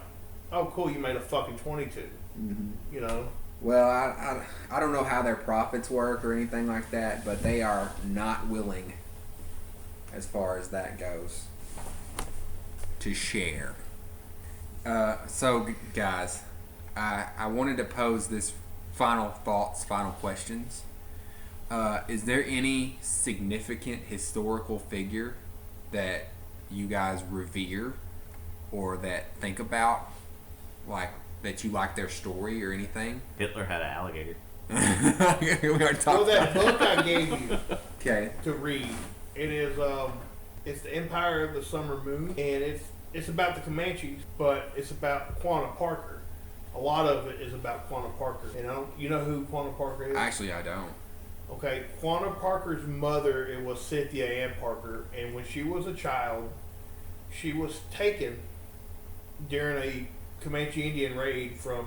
"Oh, cool, you made a fucking 22." Mm-hmm. You know. Well, I don't know how their profits work or anything like that, but they are not willing, as far as that goes, to share. So, guys, I wanted to pose this final thoughts, final questions. Is there any significant historical figure that you guys revere or that think about, like that you like their story or anything? Hitler had an alligator. We are So that book I gave you okay. to read, it is it's the Empire of the Summer Moon, and it's about the Comanches, but it's about Quanah Parker. A lot of it is about Quanah Parker. And you know who Quanah Parker is? Actually, I don't. Okay, Quanah Parker's mother, it was Cynthia Ann Parker, and when she was a child, she was taken during a Comanche Indian raid from,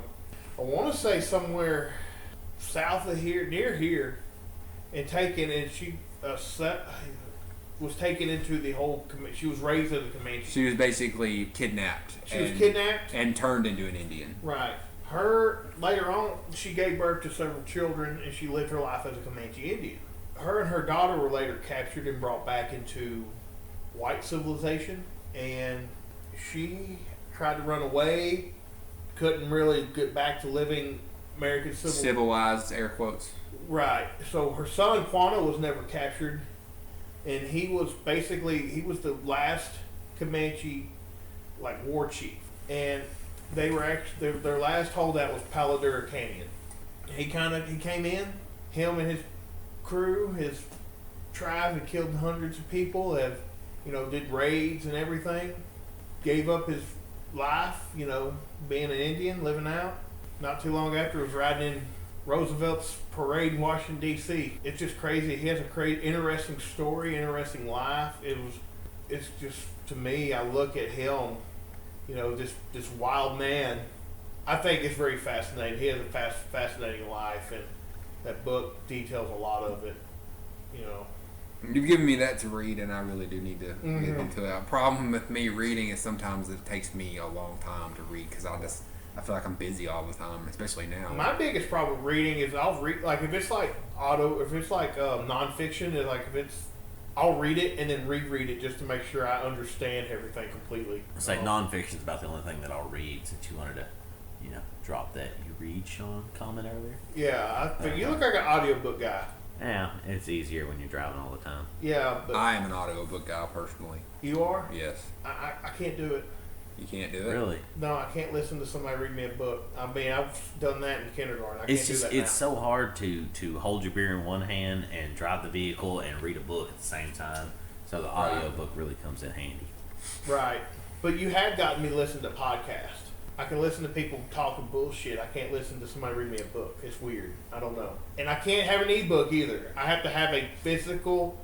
I want to say somewhere south of here, near here, and taken, and she was taken into the whole, she was raised as a Comanche. She was basically kidnapped. She was kidnapped? And turned into an Indian. Right. Her, later on, she gave birth to several children, and she lived her life as a Comanche Indian. Her and her daughter were later captured and brought back into white civilization, and she tried to run away, couldn't really get back to living American civilized, air quotes. Right. So her son Quanah was never captured, and he was the last Comanche war chief, and they were actually their last holdout was Paladura Canyon. He came in, him and his crew, his tribe had killed hundreds of people, have did raids and everything, gave up his life, being an Indian, living out. Not too long after, was riding in Roosevelt's parade in Washington, D.C. It's just crazy. He has a interesting story, interesting life. It's just, to me, I look at him, this wild man. I think it's very fascinating. He has a fascinating life, and that book details a lot of it, You've given me that to read, and I really do need to get into that. Problem with me reading is sometimes it takes me a long time to read because I feel like I'm busy all the time, especially now. My biggest problem with reading is I'll read, if it's nonfiction, I'll read it and then reread it just to make sure I understand everything completely. It's like nonfiction is about the only thing that I'll read, since you wanted to, drop that you read, Sean, comment earlier. Yeah, you look like an audiobook guy. Yeah, it's easier when you're driving all the time. Yeah, but I am an audiobook guy personally. You are? Yes. I can't do it. You can't do it? Really? No, I can't listen to somebody read me a book. I mean, I've done that in kindergarten. I It's can't do that it's so hard to hold your beer in one hand and drive the vehicle and read a book at the same time. So the audiobook really comes in handy. Right. But you have gotten me to listen to podcasts. I can listen to people talking bullshit. I can't listen to somebody read me a book. It's weird. I don't know. And I can't have an ebook either. I have to have a physical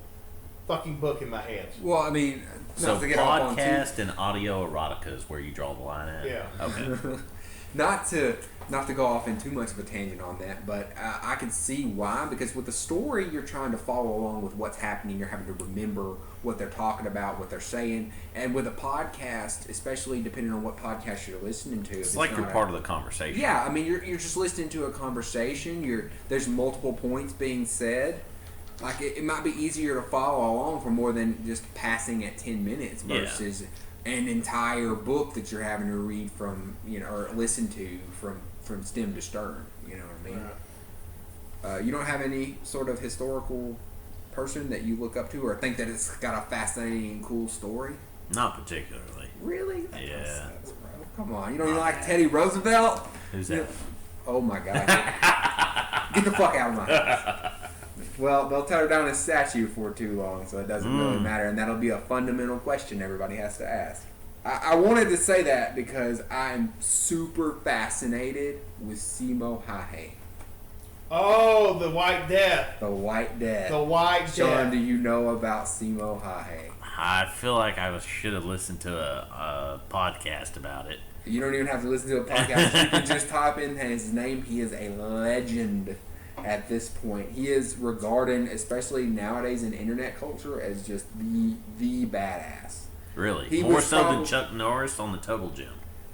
fucking book in my hands. Well, I mean, so podcast and audio erotica is where you draw the line at? Yeah. Okay. Not to go off in too much of a tangent on that, but I can see why, because with the story, you're trying to follow along with what's happening. You're having to remember what they're talking about, what they're saying. And with a podcast, especially depending on what podcast you're listening to. It's like you're part of the conversation. Yeah, I mean, you're just listening to a conversation. There's multiple points being said. Like, it might be easier to follow along for more than just passing at 10 minutes versus an entire book that you're having to read from, or listen to from stem to stern. You know what I mean? Right. You don't have any sort of historical person that you look up to or think that it's got a fascinating and cool story? Not particularly. Really? That makes sense, bro. Come on. You don't even like Teddy Roosevelt? Who's that? Oh, my God. Get the fuck out of my house. Well, they'll tear down his statue for too long, so it doesn't really matter. And that'll be a fundamental question everybody has to ask. I wanted to say that because I'm super fascinated with Simo Hahe. Oh, the White Death. The White Death. The White Death. Sean, do you know about Simo Hahe? I feel like I should have listened to a podcast about it. You don't even have to listen to a podcast. You can just type in his name. He is a legend at this point. He is regarded, especially nowadays in internet culture, as just the badass. Really? He More was so probably- than Chuck Norris on the Total Gym.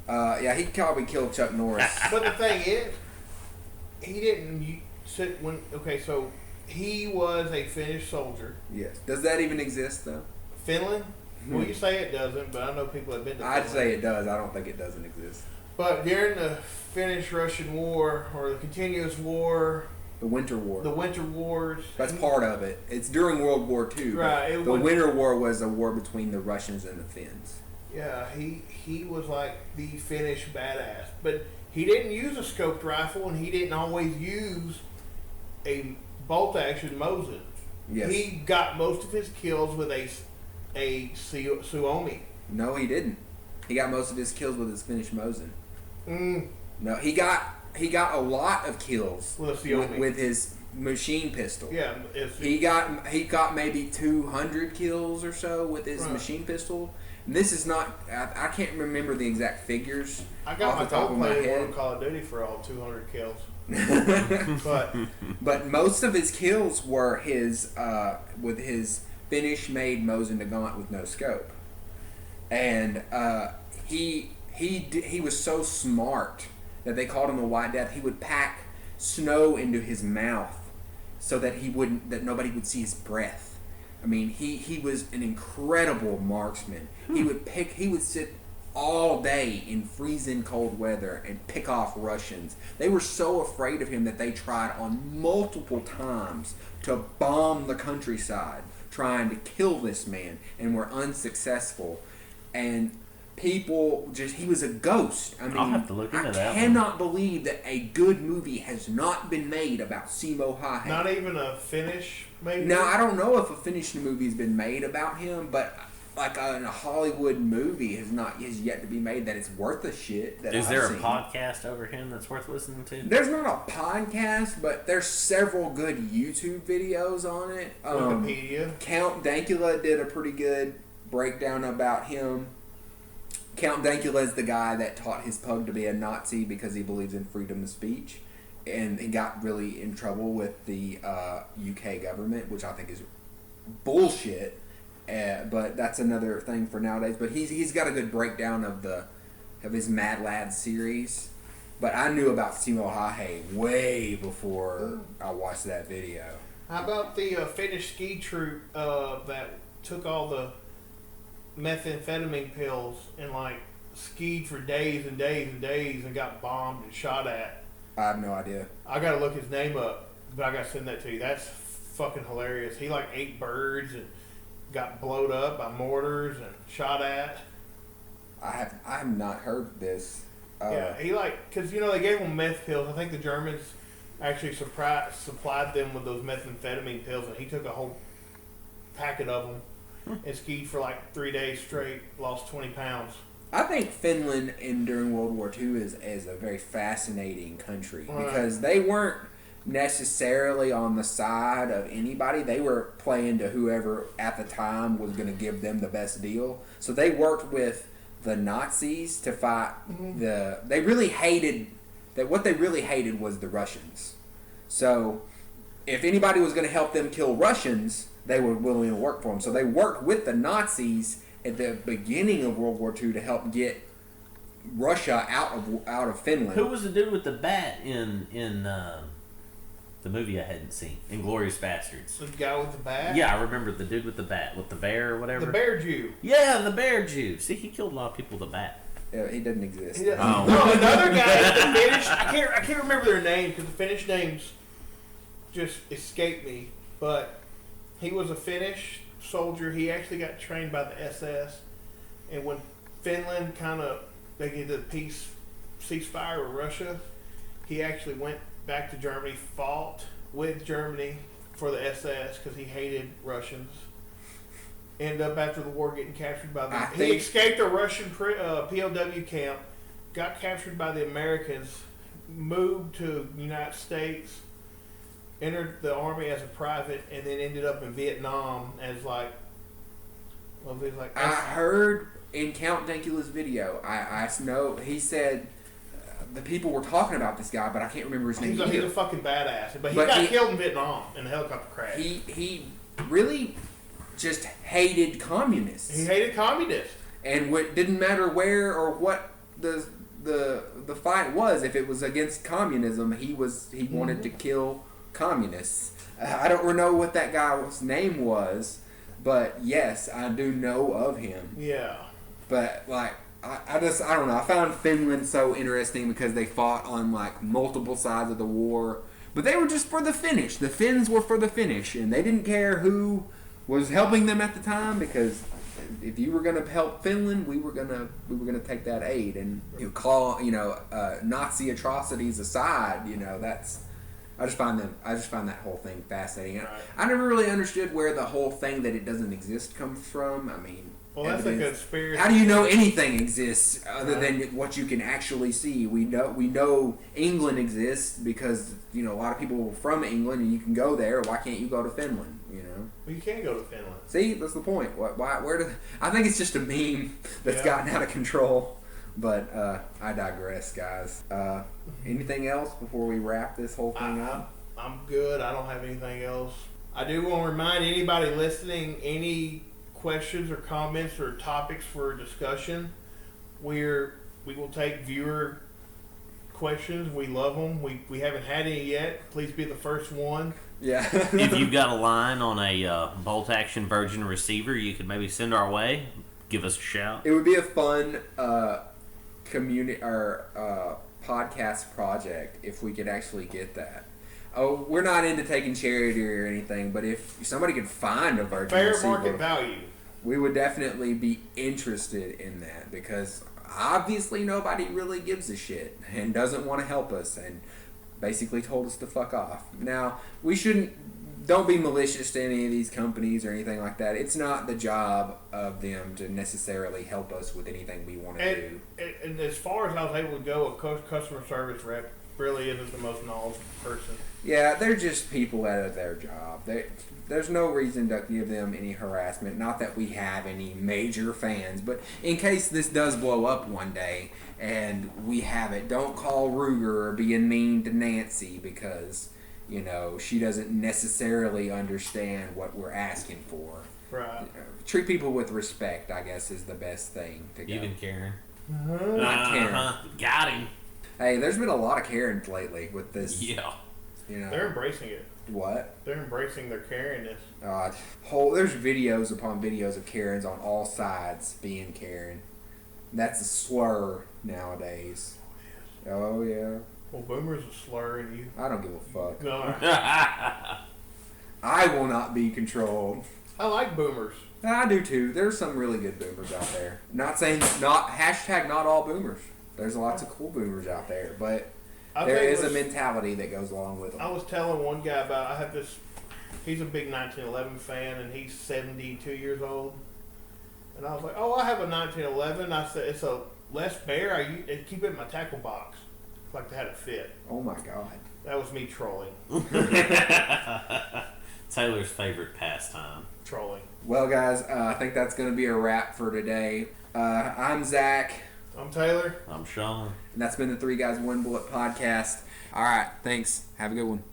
Yeah, he probably killed Chuck Norris. But the thing is, he didn't sit when. Okay, so he was a Finnish soldier. Yes. Does that even exist though? Finland. Well, you say it doesn't, but I know people have been to Finland. I'd say it does. I don't think it doesn't exist. But during the Finnish-Russian War, or the continuous war, The Winter War. the Winter Wars. That's part of it. It's during World War II. Right, it The was- Winter War was a war between the Russians and the Finns. Yeah, he was like the Finnish badass. But he didn't use a scoped rifle, and he didn't always use a bolt-action Mosin. Yes. He got most of his kills with a Suomi. No, he didn't. He got most of his kills with his Finnish Mosin. Mm. No, he got a lot of kills With a Suomi. with his machine pistol. Yeah, it's, He got maybe 200 kills or so with his Right. machine pistol. And this is not. I can't remember the exact figures I got off my the top gold of my plated one head. on Call of Duty for all 200 kills. But But most of his kills were his with his Finnish-made Mosin Nagant with no scope, and he was so smart that they called him the White Death. He would pack snow into his mouth so that that nobody would see his breath. I mean, he was an incredible marksman. He would sit all day in freezing cold weather and pick off Russians. They were so afraid of him that they tried on multiple times to bomb the countryside trying to kill this man and were unsuccessful. And people he was a ghost. I mean, I'll have to look into that I one. cannot believe that a good movie has not been made about Simo Häyhä. not even a Finnish, maybe? Now, I don't know if a Finnish movie's been made about him, but like a Hollywood movie has yet to be made that it's worth a shit. That Is I've there a seen. podcast over him that's worth listening to? There's not a podcast, but there's several good YouTube videos on it. Wikipedia. Count Dankula did a pretty good breakdown about him. Count Dankula is the guy that taught his pug to be a Nazi because he believes in freedom of speech, and he got really in trouble with the UK government, which I think is bullshit. But that's another thing for nowadays. But he's got a good breakdown of his Mad Lad series. But I knew about Simo Häyhä way before I watched that video. How about the Finnish ski troop that took all the methamphetamine pills and like skied for days and days and days and got bombed and shot at? I have no idea. I gotta look his name up, but I gotta send that to you. That's fucking hilarious. He like ate birds and got blowed up by mortars and shot at. I have not heard this. Yeah, he because they gave him meth pills. I think the Germans actually supplied them with those methamphetamine pills, and he took a whole packet of them and skied for like 3 days straight. Lost 20 pounds. I think Finland during World War II is a very fascinating country Right. because they weren't necessarily on the side of anybody. They were playing to whoever at the time was going to give them the best deal. So they worked with the Nazis to fight they really hated what they really hated was the Russians. So if anybody was going to help them kill Russians, they were willing to work for them. So they worked with the Nazis at the beginning of World War II to help get Russia out of Finland. Who was the dude with the bat in the movie I hadn't seen, Inglourious Bastards? The guy with the bat? Yeah, I remember the dude with the bat, with the bear or whatever. The bear Jew. Yeah, the bear Jew. See, he killed a lot of people with a bat. Yeah, he doesn't exist. No, Oh. another guy, the Finnish, I can't remember their name because the Finnish names just escape me, but he was a Finnish soldier. He actually got trained by the SS, and when Finland they did the ceasefire with Russia, he actually went back to Germany, fought with Germany for the SS because he hated Russians. Ended up after the war getting captured by them. He escaped a Russian POW camp, got captured by the Americans, moved to the United States, entered the army as a private, and then ended up in Vietnam as Well, he's like, I heard in Count Dankula's video, I know he said the people were talking about this guy, but I can't remember his name. He's a fucking badass. But he got killed in Vietnam in a helicopter crash. He really just hated communists. He hated communists. And what didn't matter where or what the fight was, if it was against communism, he wanted to kill communists. I don't know what that guy's name was, but yes, I do know of him. Yeah. But like I don't know. I found Finland so interesting because they fought on like multiple sides of the war, but they were just for the Finnish. The Finns were for the Finnish, and they didn't care who was helping them at the time, because if you were going to help Finland, we were gonna take that aid. And Nazi atrocities aside, I just find that whole thing fascinating. Right. I never really understood where the whole thing that it doesn't exist comes from. I mean, well, that's a conspiracy. How do you know anything exists other than what you can actually see? We know England exists because a lot of people are from England, and you can go there. Why can't you go to Finland? Well, you can go to Finland. See, that's the point. I think it's just a meme that's gotten out of control. But I digress, guys. Anything else before we wrap this whole thing up? I'm good. I don't have anything else. I do want to remind anybody listening, any questions or comments or topics for discussion, we will take viewer questions. We love them. We haven't had any yet. Please be the first one. Yeah. If you've got a line on a bolt action Virgin receiver, you could maybe send our way. Give us a shout. It would be a fun community or podcast project if we could actually get that. Oh, we're not into taking charity or anything, but if somebody could find a Virgin fair receiver, market value, we would definitely be interested in that, because obviously nobody really gives a shit and doesn't want to help us and basically told us to fuck off. Now, don't be malicious to any of these companies or anything like that. It's not the job of them to necessarily help us with anything we want to do. And as far as I was able to go, a customer service rep really isn't the most knowledgeable person. Yeah, they're just people at their job. There's no reason to give them any harassment. Not that we have any major fans, but in case this does blow up one day and we have it, don't call Ruger or being mean to Nancy because she doesn't necessarily understand what we're asking for. Right. Treat people with respect, I guess, is the best thing to go. Even Karen. Not Karen. Got him. Hey, there's been a lot of Karens lately with this. Yeah. They're embracing it. What? They're embracing their Karenness. There's videos upon videos of Karens on all sides being Karen. That's a slur nowadays. Oh, yeah. Well, boomer's a slur, and you... I don't give a fuck. No. I will not be controlled. I like boomers. I do too. There's some really good boomers out there. Not saying hashtag not all boomers. There's lots of cool boomers out there, but there is a mentality that goes along with them. I was telling one guy about, I have this, he's a big 1911 fan, and he's 72 years old. And I was like, oh, I have a 1911. I said, it's a Les Bear. I keep it in my tackle box. Like they had it fit. Oh my God. That was me trolling. Taylor's favorite pastime. Trolling. Well, guys, I think that's going to be a wrap for today. I'm Zach. I'm Taylor. I'm Sean. And that's been the 3 Guys 1 Bullet podcast. All right, thanks. Have a good one.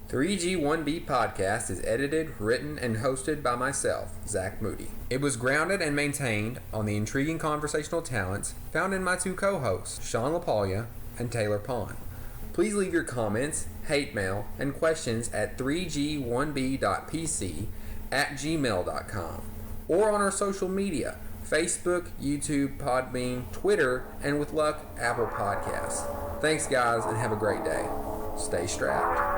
3G1B Podcast is edited, written, and hosted by myself, Zach Moody. It was grounded and maintained on the intriguing conversational talents found in my 2 co-hosts, Sean LaPaglia and Taylor Pond. Please leave your comments, hate mail, and questions at 3g1b.pc@gmail.com or on our social media, Facebook, YouTube, Podbean, Twitter, and with luck, Apple Podcasts. Thanks, guys, and have a great day. Stay strapped.